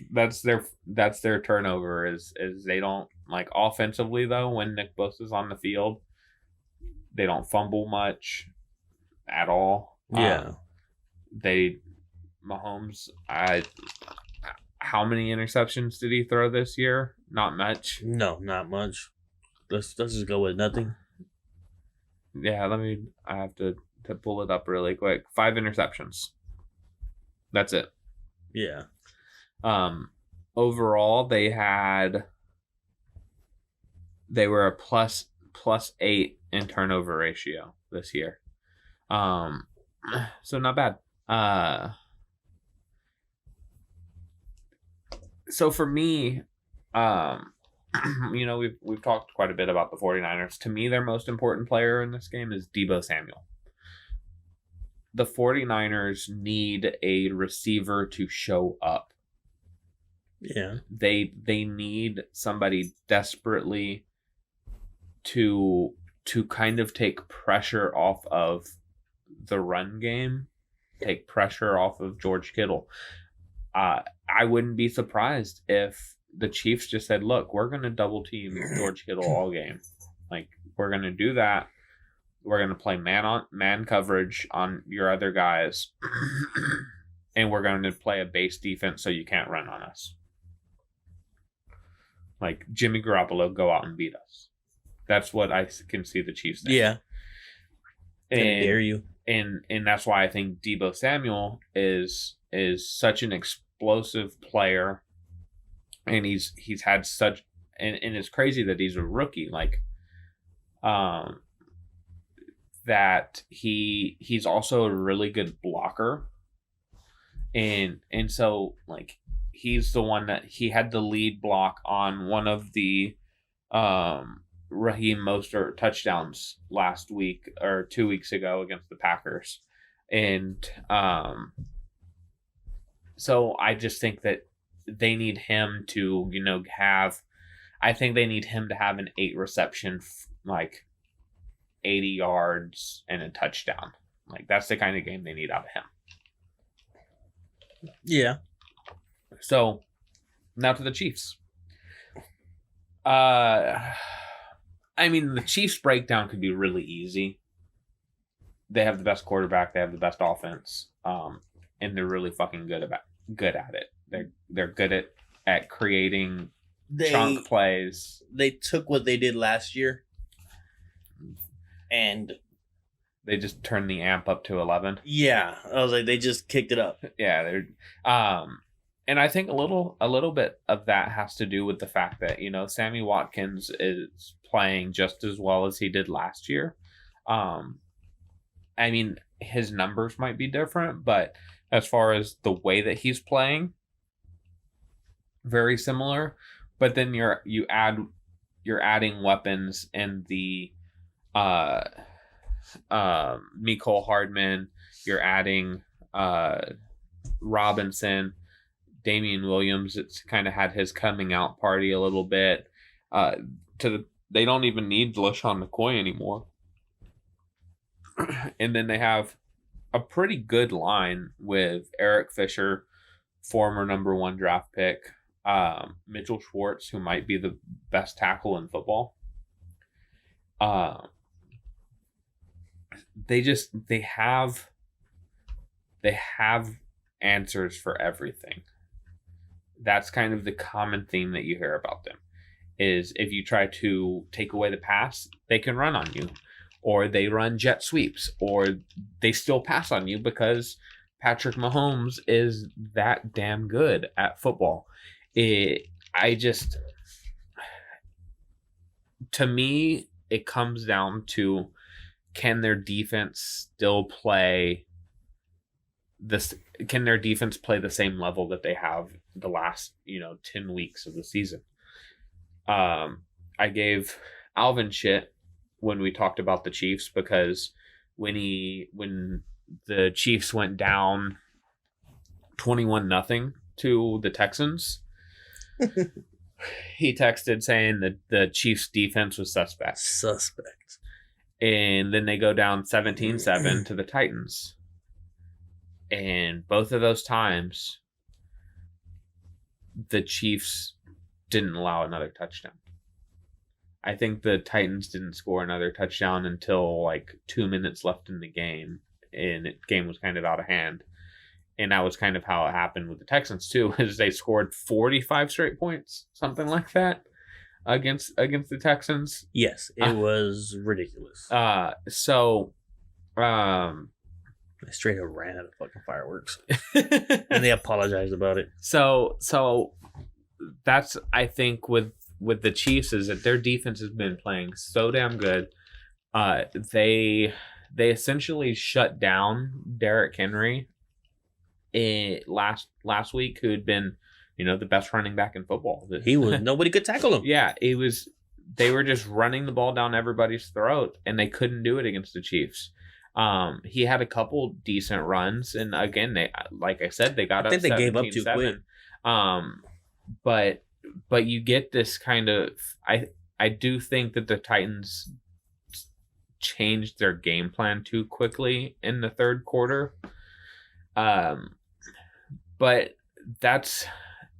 That's their turnover is they don't like offensively though. When Nick Bosa's on the field, they don't fumble much at all. Yeah, Mahomes. How many interceptions did he throw this year? Not much. no, not much. Let's just go with nothing. Yeah, I have to pull it up really quick. 5 interceptions. That's it. Yeah. Overall they were a plus 8 in turnover ratio this year. So not bad. So for me, we've talked quite a bit about the 49ers. To me, their most important player in this game is Deebo Samuel. The 49ers need a receiver to show up. Yeah. They need somebody desperately to kind of take pressure off of the run game, take pressure off of George Kittle. I wouldn't be surprised if the Chiefs just said, look, we're going to double team George Kittle all game. Like, we're going to do that. We're going to play man coverage on your other guys. And we're going to play a base defense so you can't run on us. Like, Jimmy Garoppolo, go out and beat us. That's what I can see the Chiefs doing. Yeah. And dare you. And that's why I think Deebo Samuel is such an explosive player. And he's had such and it's crazy that he's a rookie, like that he's also a really good blocker. And so like he's the one that he had the lead block on one of the Raheem Mostert touchdowns last week or 2 weeks ago against the Packers. And so I just think that they need him to, I think they need him to have an 8 reception, like 80 yards and a touchdown. Like that's the kind of game they need out of him. Yeah. So now to the Chiefs. I mean, the Chiefs breakdown could be really easy. They have the best quarterback. They have the best offense. And they're really fucking good at it. They're good at creating chunk plays. They took what they did last year and they just turned the amp up to 11. Yeah, I was like, they just kicked it up. Yeah, they're and I think a little bit of that has to do with the fact that Sammy Watkins is playing just as well as he did last year. I mean, his numbers might be different, but as far as the way that he's playing, very similar. But then you're adding weapons in the Mecole Hardman. You're adding Robinson, Damian Williams. It's kind of had his coming out party a little bit. They don't even need LaShawn McCoy anymore. And then they have a pretty good line with Eric Fisher, former number 1 draft pick, Mitchell Schwartz, who might be the best tackle in football. They have answers for everything. That's kind of the common theme that you hear about them, is if you try to take away the pass, they can run on you. or they run jet sweeps, or they still pass on you because Patrick Mahomes is that damn good at football. To me, it comes down to, can their defense still play this? Can their defense play the same level that they have the last 10 weeks of the season? I gave Alvin shit when we talked about the Chiefs, because when the Chiefs went down 21-0 to the Texans, he texted saying that the Chiefs defense was suspect. And then they go down 17-7 to the Titans. And both of those times, the Chiefs didn't allow another touchdown. I think the Titans didn't score another touchdown until like 2 minutes left in the game, and the game was kind of out of hand. And that was kind of how it happened with the Texans too, is they scored 45 straight points, something like that, against the Texans. Yes, it was ridiculous. They straight up ran out of fucking fireworks. And they apologized about it. So that's, I think, with the Chiefs, is that their defense has been playing so damn good. They essentially shut down Derrick Henry last week, who had been, the best running back in football. Nobody could tackle him. Yeah, they were just running the ball down everybody's throat, and they couldn't do it against the Chiefs. He had a couple decent runs, and again, they, like I said, they got up. I think they gave up too quick. But you get this kind of, I do think that the Titans changed their game plan too quickly in the third quarter. But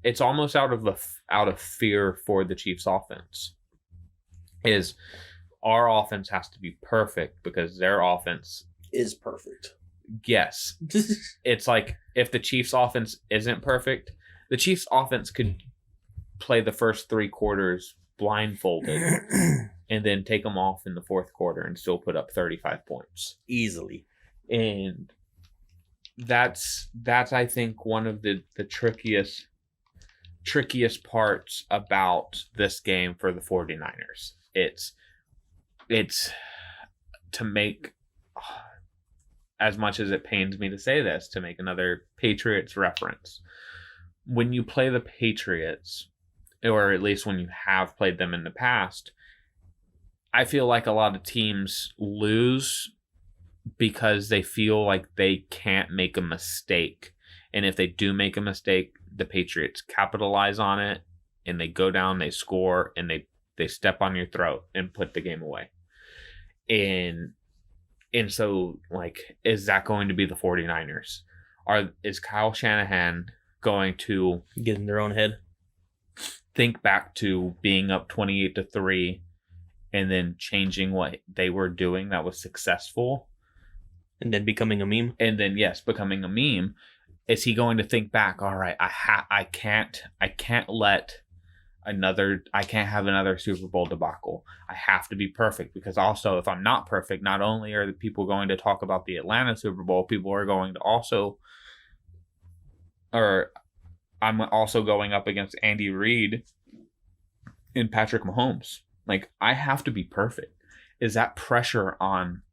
it's almost out of fear for the Chiefs offense. Is our offense has to be perfect because their offense is perfect. Yes. It's like, if the Chiefs offense isn't perfect, the Chiefs offense could play the first 3 quarters blindfolded and then take them off in the fourth quarter and still put up 35 points easily. And that's I think one of the trickiest parts about this game for the 49ers. It's to make, as much as it pains me to say this, to make another Patriots reference. When you play the Patriots, or at least when you have played them in the past, I feel like a lot of teams lose because they feel like they can't make a mistake. And if they do make a mistake, the Patriots capitalize on it, and they go down, they score, and they step on your throat and put the game away. And so, like, is that going to be the 49ers? Is Kyle Shanahan going to get in their own head? Think back to being up 28-3 and then changing what they were doing that was successful, and then becoming a meme? And then, yes, becoming a meme. Is he going to think back, all right, I can't have another Super Bowl debacle. I have to be perfect, because also, if I'm not perfect, not only are the people going to talk about the Atlanta Super Bowl, people are going to also, or I'm also going up against Andy Reid and Patrick Mahomes. Like, I have to be perfect. Is that pressure on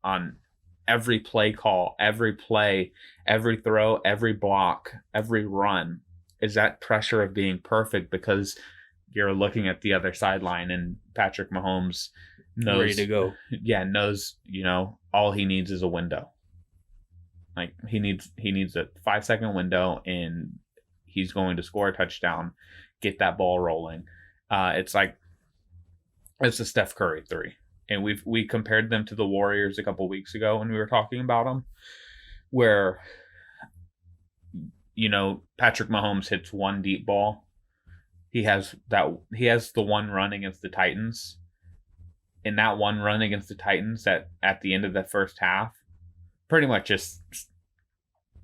every play call, every play, every throw, every block, every run? Is that pressure of being perfect because you're looking at the other sideline and Patrick Mahomes knows, ready to go? Yeah, knows, all he needs is a window. Like, he needs a 5-second window, and he's going to score a touchdown, get that ball rolling. It's a Steph Curry 3. And we compared them to the Warriors a couple weeks ago when we were talking about them, where, Patrick Mahomes hits one deep ball. He has the one run against the Titans. And that one run against the Titans at the end of the first half pretty much just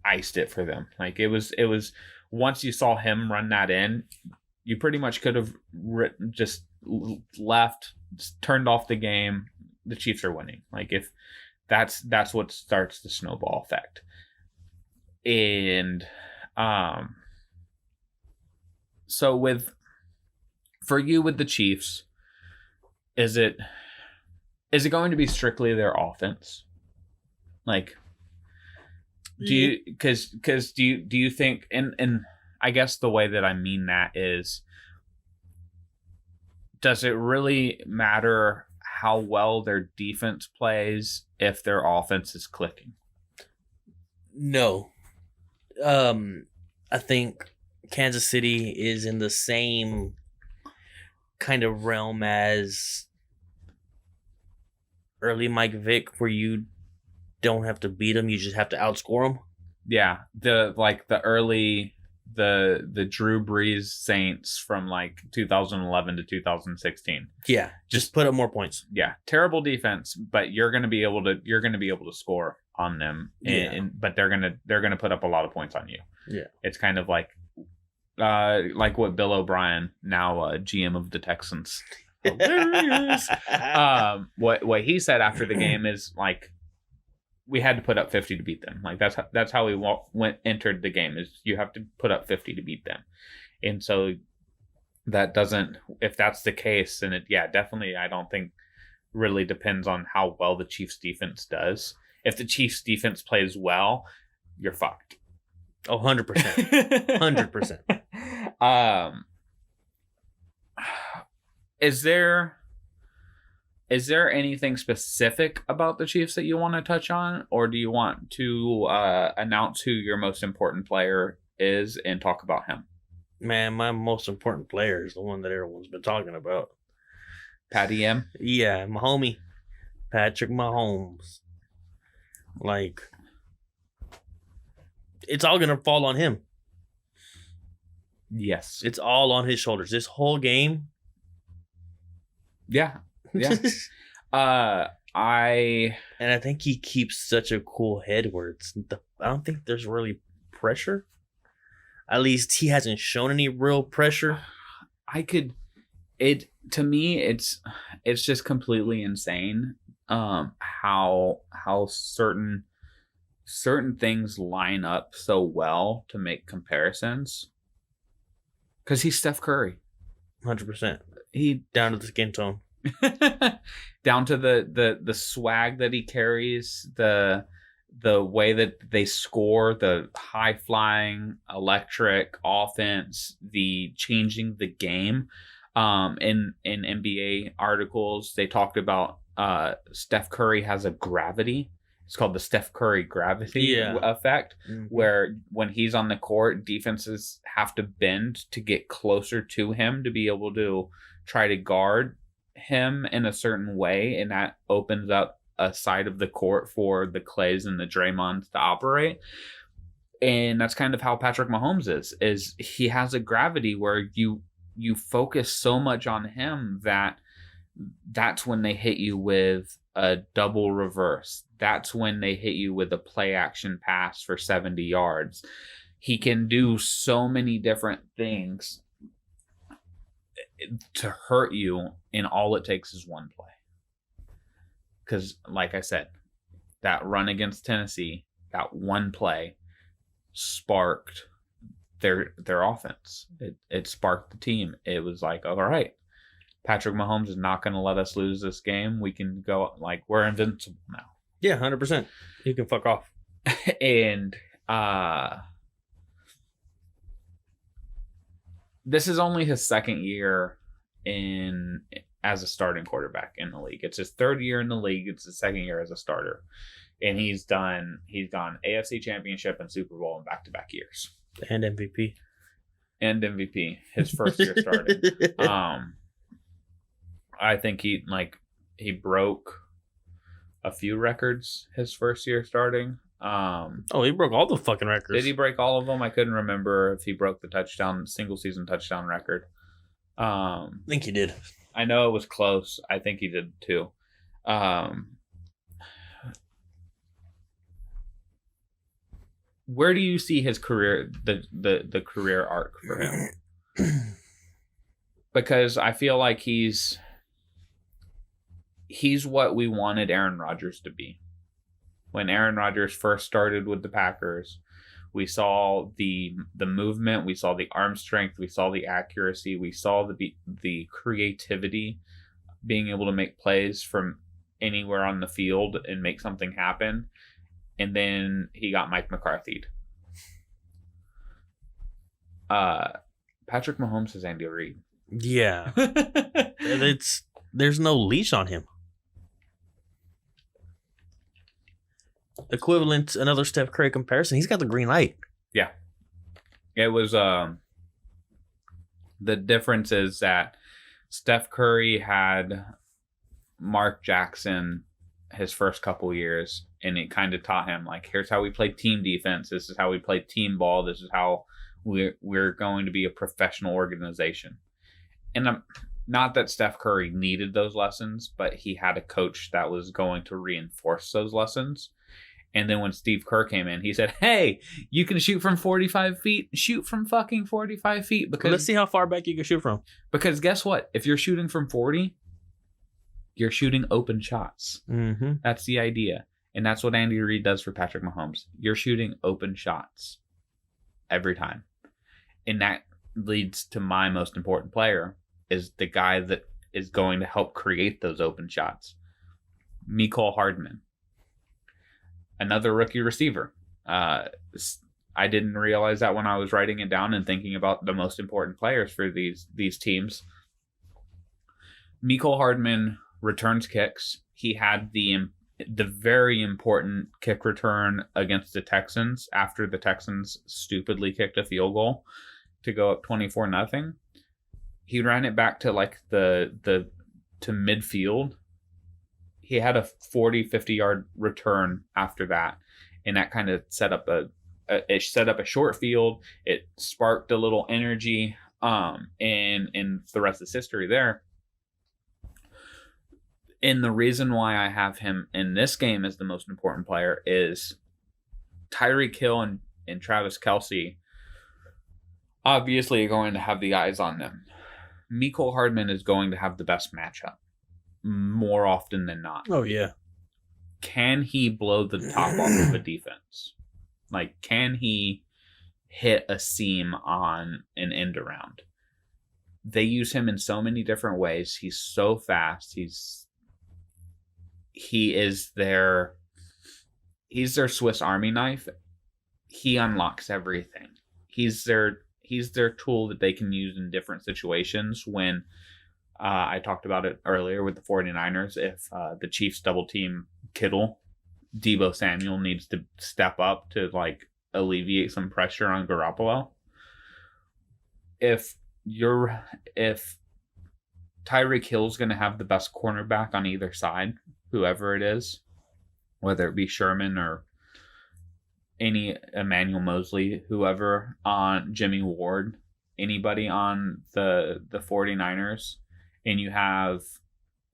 iced it for them. Like, it was once you saw him run that in, you pretty much could have just left, turned off the game, the Chiefs are winning. Like if that's what starts the snowball effect. And so for you with the Chiefs, is it going to be strictly their offense? Like, do you think, and I guess the way that I mean that is, does it really matter how well their defense plays if their offense is clicking? No. I think Kansas City is in the same kind of realm as early Mike Vick, where you don't have to beat them, you just have to outscore them. Yeah, the early the Drew Brees Saints from like 2011 to 2016. Yeah, just put up more points. Yeah, terrible defense, but you're going to be able to score on them, but they're gonna put up a lot of points on you. Yeah, it's kind of like what Bill O'Brien, now GM of the Texans, hilarious. What he said after the game is like, we had to put up 50 to beat them. Like that's how we entered the game, is you have to put up 50 to beat them. And so that doesn't, if that's the case, then definitely I don't think really depends on how well the Chiefs defense does. If the Chiefs defense plays well, you're fucked. Oh, 100%. 100%. Is there anything specific about the Chiefs that you want to touch on, or do you want to announce who your most important player is and talk about him? Man, my most important player is the one that everyone's been talking about. Patty M? Yeah, my homie, Patrick Mahomes. Like, it's all going to fall on him. Yes. It's all on his shoulders. This whole game. Yeah. Yeah. I think he keeps such a cool head where I don't think there's really pressure. At least he hasn't shown any real pressure. To me, it's just completely insane how certain things line up so well to make comparisons. Because he's Steph Curry. 100%. He down to the skin tone. Down to the swag that he carries, the way that they score, the high flying electric offense, the changing the game. In NBA articles, they talked about Steph Curry has a gravity. It's called the Steph Curry gravity effect, where when he's on the court, defenses have to bend to get closer to him to be able to try to guard him in a certain way, and that opens up a side of the court for the Clays and the Draymonds to operate. And that's kind of how Patrick Mahomes is he has a gravity where you focus so much on him that's when they hit you with a double reverse. That's when they hit you with a play action pass for 70 yards. He can do so many different things to hurt you, and all it takes is one play. Because, like I said, that run against Tennessee, that one play sparked their offense. It sparked the team. It was like, all right, Patrick Mahomes is not going to let us lose this game. We can go, like, we're invincible now. Yeah, 100%. You can fuck off. And this is only his second year as a starting quarterback in the league. It's his third year in the league. It's his second year as a starter. And he's gone AFC Championship and Super Bowl in back-to-back years. And MVP. His first year starting. I think he broke a few records his first year starting. He broke all the fucking records. Did he break all of them? I couldn't remember if he broke the single season touchdown record. I think he did. I know it was close. I think he did too. Where do you see his career, the career arc for him? Because I feel like he's he's what we wanted Aaron Rodgers to be. When Aaron Rodgers first started with the Packers, we saw the movement, we saw the arm strength, we saw the accuracy, we saw the creativity, being able to make plays from anywhere on the field and make something happen. And then he got Mike McCarthy'd. Patrick Mahomes is Andy Reid. Yeah. There's no leash on him. Equivalent, another Steph Curry comparison. He's got the green light. Yeah. It was the difference is that Steph Curry had Mark Jackson his first couple years, and it kind of taught him, like, here's how we play team defense. This is how we play team ball. This is how we're going to be a professional organization. And not that Steph Curry needed those lessons, but he had a coach that was going to reinforce those lessons. And then when Steve Kerr came in, he said, hey, you can shoot from 45 feet. Shoot from fucking 45 feet. Because let's see how far back you can shoot from. Because guess what? If you're shooting from 40, you're shooting open shots. Mm-hmm. That's the idea. And that's what Andy Reid does for Patrick Mahomes. You're shooting open shots every time. And that leads to my most important player, is the guy that is going to help create those open shots. Mecole Hardman. Another rookie receiver. I didn't realize that when I was writing it down and thinking about the most important players for these teams. Mecole Hardman returns kicks. He had the very important kick return against the Texans after the Texans stupidly kicked a field goal to go up 24-0. He ran it back to like to midfield. He had a 40-50 yard return after that, and that kind of set up a short field. It sparked a little energy, and the rest is history there. And the reason why I have him in this game as the most important player is Tyreek Hill and Travis Kelce obviously are going to have the eyes on them. Mecole Hardman is going to have the best matchup more often than not. Oh, yeah. Can he blow the top off of a defense? Like, can he hit a seam on an end around? They use him in so many different ways. He's so fast. He is their Swiss Army knife. He unlocks everything. He's their tool that they can use in different situations. When I talked about it earlier with the 49ers, if the Chiefs double team Kittle, Deebo Samuel needs to step up to like alleviate some pressure on Garoppolo. If Tyreek Hill's going to have the best cornerback on either side, whoever it is, whether it be Sherman or any Emmanuel Mosley, whoever, on Jimmy Ward, anybody on the 49ers, and you have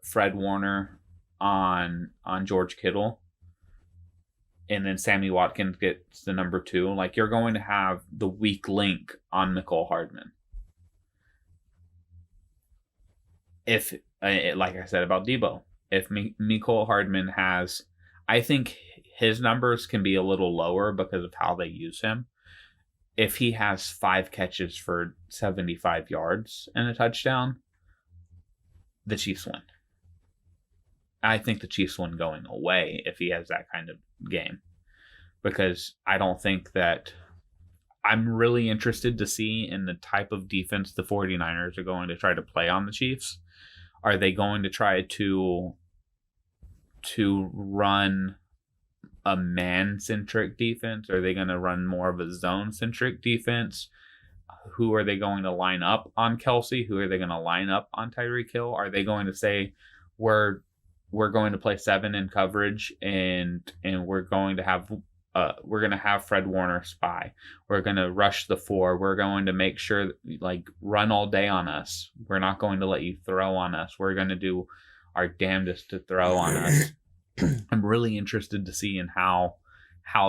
Fred Warner on George Kittle, and then Sammy Watkins gets the number 2, like, you're going to have the weak link on Mecole Hardman. If, like I said about Deebo, if Mecole Hardman has, I think his numbers can be a little lower because of how they use him. If he has 5 catches for 75 yards and a touchdown, the Chiefs win. I think the Chiefs win going away if he has that kind of game. Because I don't think that... I'm really interested to see in the type of defense the 49ers are going to try to play on the Chiefs. Are they going to try to run a man-centric defense? Are they going to run more of a zone-centric defense? Who are they going to line up on Kelce? Who are they going to line up on Tyreek Hill? Are they going to say, we're going to play 7 in coverage and we're going to have Fred Warner spy. We're going to rush the 4. We're going to make sure, like, run all day on us. We're not going to let you throw on us. We're going to do our damnedest to throw on us. I'm really interested to see in how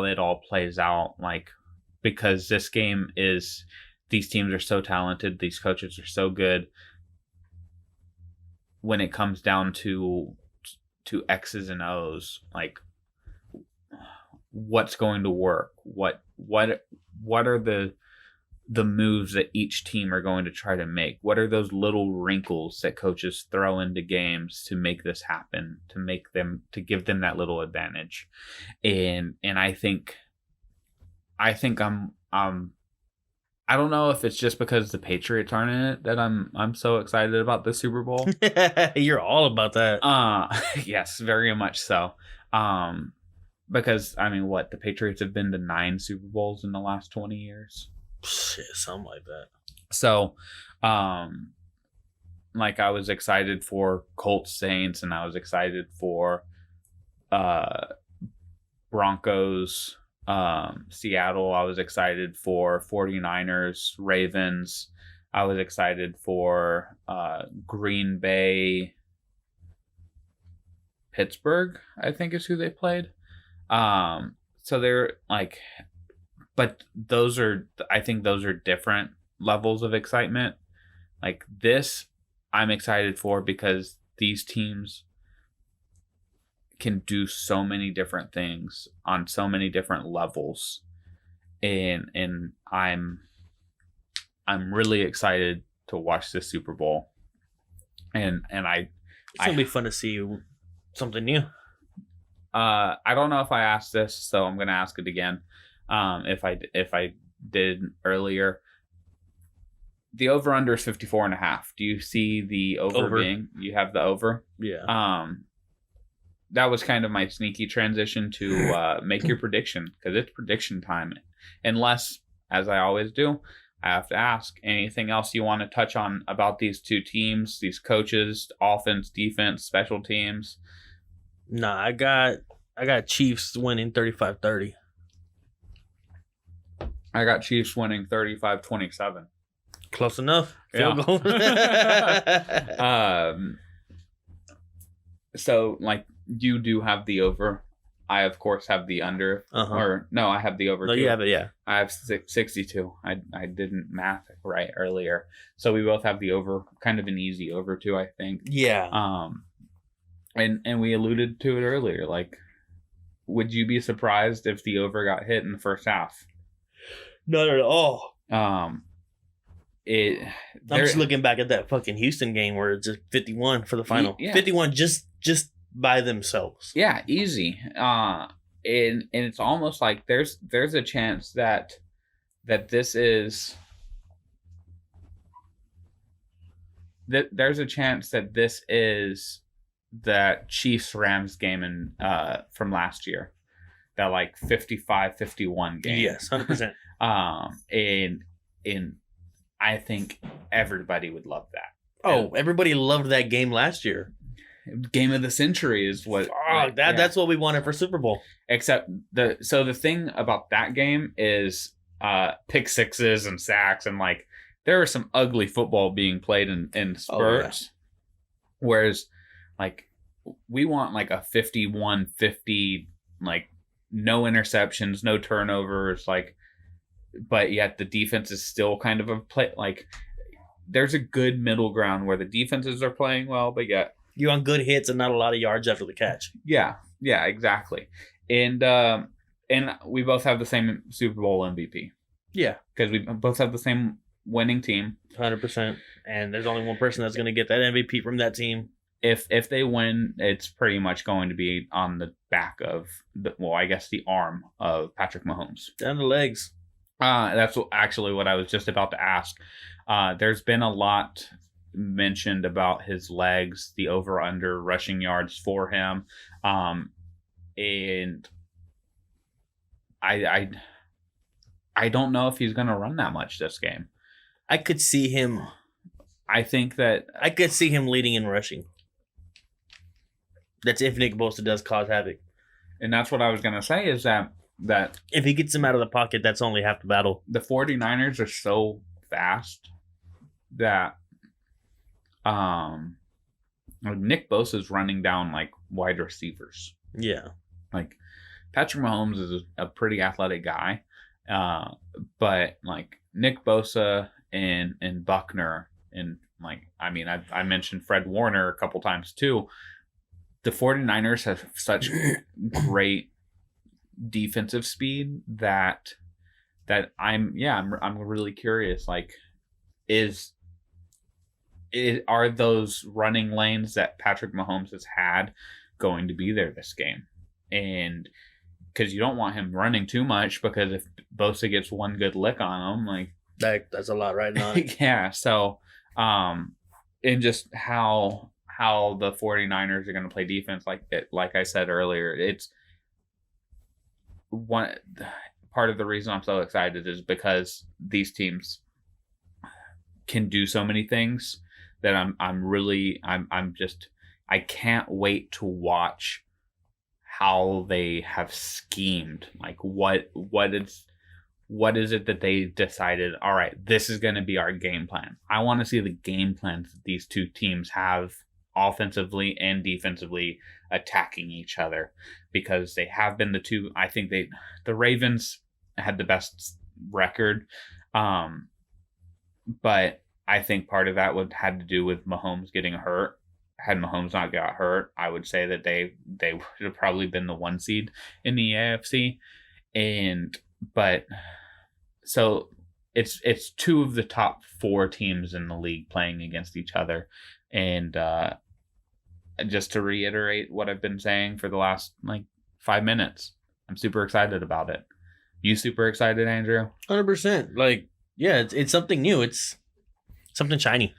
it all plays out, like, because this game is, these teams are so talented, these coaches are so good. When it comes down to to X's and O's, like what's going to work, what are the moves that each team are going to try to make, what are those little wrinkles that coaches throw into games to make this happen, to give them that little advantage. And I think I'm I don't know if it's just because the Patriots aren't in it that I'm so excited about the Super Bowl. You're all about that. Yes, very much so. Because I mean, what, the Patriots have been to 9 Super Bowls in the last 20 years. Shit, something like that. So, like I was excited for Colts Saints, and I was excited for Broncos Seattle. I was excited for 49ers Ravens. I was excited for Green Bay Pittsburgh, I think is who they played. So they're like, but I think those are different levels of excitement. Like this, I'm excited for because these teams can do so many different things on so many different levels. And I'm really excited to watch this Super Bowl. And it's gonna be fun to see something new. I don't know if I asked this, so I'm gonna ask it again. If I did earlier, the over under is 54.5. Do you see the over being? You have the over. Yeah. That was kind of my sneaky transition to make your prediction, because it's prediction time. Unless, as I always do, I have to ask anything else you want to touch on about these two teams, these coaches, offense, defense, special teams. Nah, I got Chiefs winning 35-30. I got Chiefs winning 35-27. Close enough. Yeah. Field goal. So, like, you do have the over. I, of course, have the under. Uh-huh. Or, no, I have the over, No, too. you have it, yeah. I have 62. I didn't math right earlier. So we both have the over, kind of an easy over, too, I think. Yeah. And we alluded to it earlier. Like, would you be surprised if the over got hit in the first half? Not at all. I'm just looking back at that fucking Houston game where it's just 51 for the final. Yeah. 51 just by themselves. Yeah, easy. And it's almost like there's a chance that this is there's a chance that this is that Chiefs Rams game in from last year, that like 55-51 game. Yes, 100%. And I think everybody would love that. Oh, everybody loved that game last year. Game of the century is what. That's what we wanted for Super Bowl. Except the thing about that game is pick sixes and sacks, and like there was some ugly football being played in spurts. Oh, yeah. Whereas like we want like a 51-50, like no interceptions, no turnovers, like, but yet the defense is still kind of a play. Like there's a good middle ground where the defenses are playing well, but yet you want good hits and not a lot of yards after the catch. Yeah, exactly. And we both have the same Super Bowl MVP. Yeah, because we both have the same winning team. 100%. And there's only one person that's going to get that MVP from that team. If they win, it's pretty much going to be on the back of the arm of Patrick Mahomes. Down the legs. That's actually what I was just about to ask. There's been a lot mentioned about his legs, the over-under rushing yards for him, and I don't know if he's going to run that much this game. I could see him. I think that I could see him leading in rushing. That's if Nick Bosa does cause havoc, and that's what I was going to say is that if he gets him out of the pocket, that's only half the battle. The 49ers are so fast that Nick Bosa is running down like wide receivers. Yeah. Like Patrick Mahomes is a pretty athletic guy. But like Nick Bosa and Buckner and like, I mean, I mentioned Fred Warner a couple times too. the 49ers have such great defensive speed that I'm really curious. Like, are those running lanes that Patrick Mahomes has had going to be there this game? And because you don't want him running too much, because if Bosa gets one good lick on him, like that's a lot riding on it. yeah. So, and just how the 49ers are going to play defense, like I said earlier, it's one part of the reason I'm so excited is because these teams can do so many things that I can't wait to watch how they have schemed. Like what is it that they decided, all right, this is going to be our game plan. I want to see the game plans that these two teams have offensively and defensively attacking each other, because they have been the two. I think the Ravens had the best record. But I think part of that had to do with Mahomes getting hurt. Had Mahomes not got hurt, I would say that they would have probably been the 1 seed in the AFC. So it's 2 of the top 4 teams in the league playing against each other. And just to reiterate what I've been saying for the last 5 minutes, I'm super excited about it. You super excited, Andrew? 100%. Like, yeah, it's something new. It's something shiny.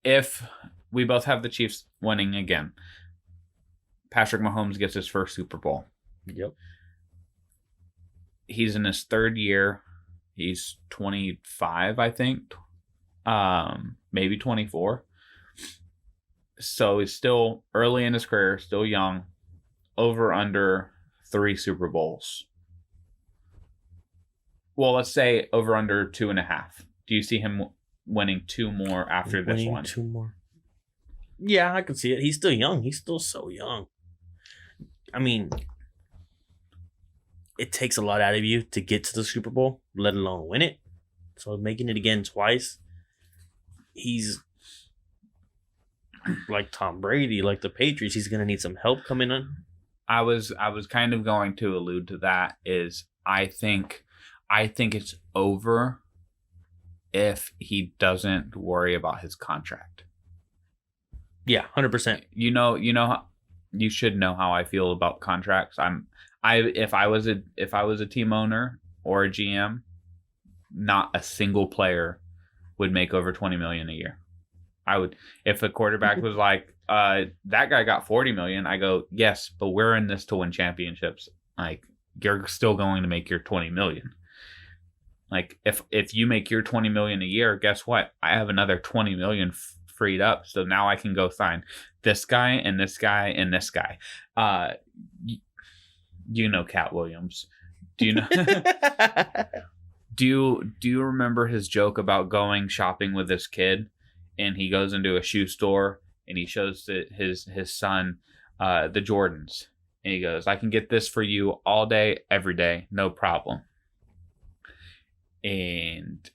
If we both have the Chiefs winning again, Patrick Mahomes gets his first Super Bowl. Yep. He's in his 3rd year. He's 25, I think. Maybe 24. So he's still early in his career, still young. Over under 3 Super Bowls. Well, let's say over under 2.5. Do you see him winning 2 more after this one? 2 more. Yeah, I can see it. He's still young. He's still so young. I mean, it takes a lot out of you to get to the Super Bowl, let alone win it. So making it again twice, he's like Tom Brady, like the Patriots. He's gonna need some help coming in. I was kind of going to allude to that. Is I think it's over if he doesn't worry about his contract. Yeah, 100%. You should know how I feel about contracts. If I was a team owner or a GM, not a single player would make over $20 million a year. I would, if a quarterback was like, that guy got $40 million, I go, yes, but we're in this to win championships. Like, you're still going to make your $20 million. Like, if you make your $20 million a year, guess what? I have another $20 million freed up. So now I can go sign this guy and this guy and this guy. Cat Williams. Do you know? Do you remember his joke about going shopping with this kid, and he goes into a shoe store and he shows his son the Jordans, and he goes, "I can get this for you all day, every day, no problem." And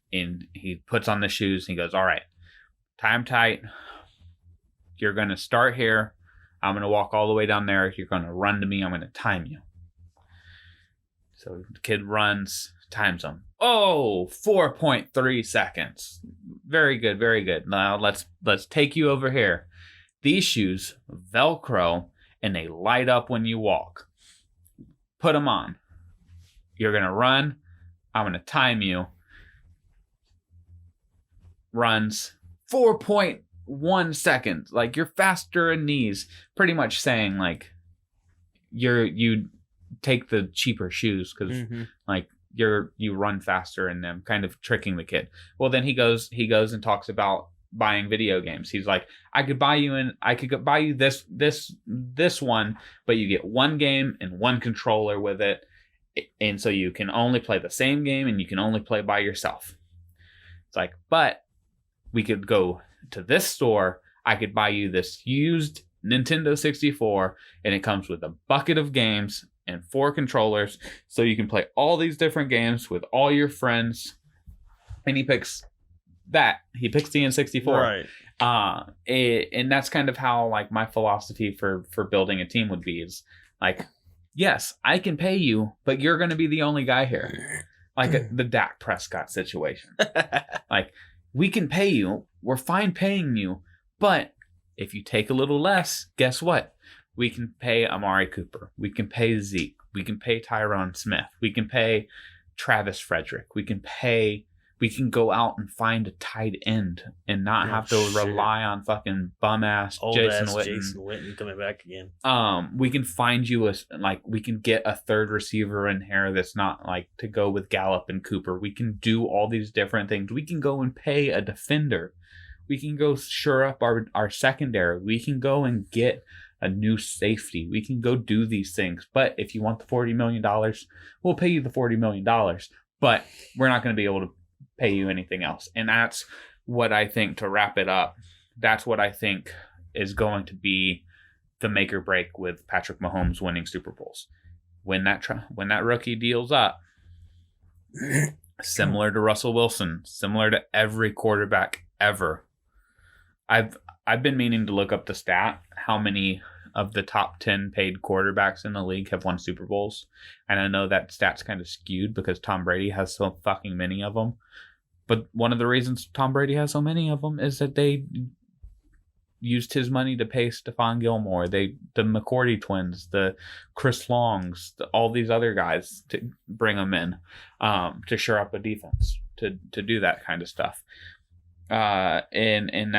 he puts on the shoes and he goes, "All right, tie 'em tight. You're gonna start here. I'm gonna walk all the way down there. You're gonna run to me. I'm gonna time you." So the kid runs, times him. 4.3 seconds. Very good, very good. Now let's take you over here. These shoes Velcro and they light up when you walk. Put them on. You're gonna run. I'm gonna time you. Runs 4.1 seconds. Like, you're faster in these. Pretty much saying like you take the cheaper shoes because like you run faster in them, kind of tricking the kid. Well, then he goes and talks about buying video games. He's like, I could buy you this one, but you get one game and one controller with it. And so you can only play the same game and you can only play by yourself. It's like, but we could go to this store. I could buy you this used Nintendo 64 and it comes with a bucket of games and 4 controllers. So you can play all these different games with all your friends. And he picks that. He picks the N64. Right. And that's kind of how like my philosophy for building a team would be is like, yes, I can pay you, but you're going to be the only guy here. Like the Dak Prescott situation. Like, we can pay you. We're fine paying you. But if you take a little less, guess what? We can pay Amari Cooper. We can pay Zeke. We can pay Tyron Smith. We can pay Travis Frederick. We can go out and find a tight end and not have to rely on fucking bum ass Jason Witten coming back again. We can find you we can get a third receiver in here that's not like to go with Gallup and Cooper. We can do all these different things. We can go and pay a defender. We can go shore up our secondary. We can go and get a new safety. We can go do these things. But if you want the $40 million, we'll pay you the $40 million. But we're not going to be able to pay you anything else. And that's what I think, to wrap it up, that's what I think is going to be the make or break with Patrick Mahomes winning Super Bowls. When that rookie deals up, similar to Russell Wilson, similar to every quarterback ever. I've been meaning to look up the stat, how many of the top 10 paid quarterbacks in the league have won Super Bowls. And I know that stat's kind of skewed because Tom Brady has so fucking many of them. But one of the reasons Tom Brady has so many of them is that they used his money to pay Stephon Gilmore, the McCourty twins, the Chris Longs, all these other guys to bring them in to shore up a defense, to do that kind of stuff. And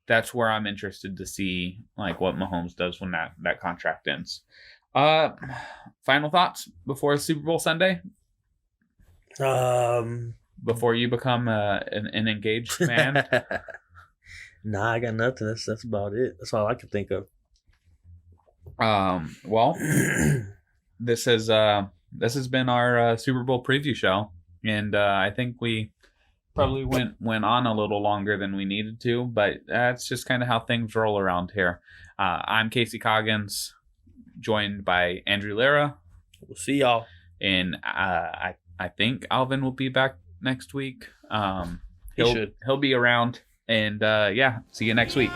that's where I'm interested to see like what Mahomes does when that contract ends. Final thoughts before Super Bowl Sunday? Before you become an engaged man? Nah, I got nothing. That's about it. That's all I can think of. Well, this has been our Super Bowl preview show, and I think we probably went on a little longer than we needed to, but that's just kind of how things roll around here. I'm Casey Coggins, joined by Andrew Lara. We'll see y'all. And I think Alvin will be back next week. He'll be around, and see you next week.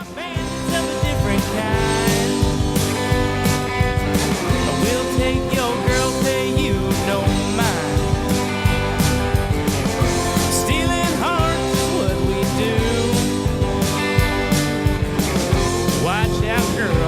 Watch out, girl.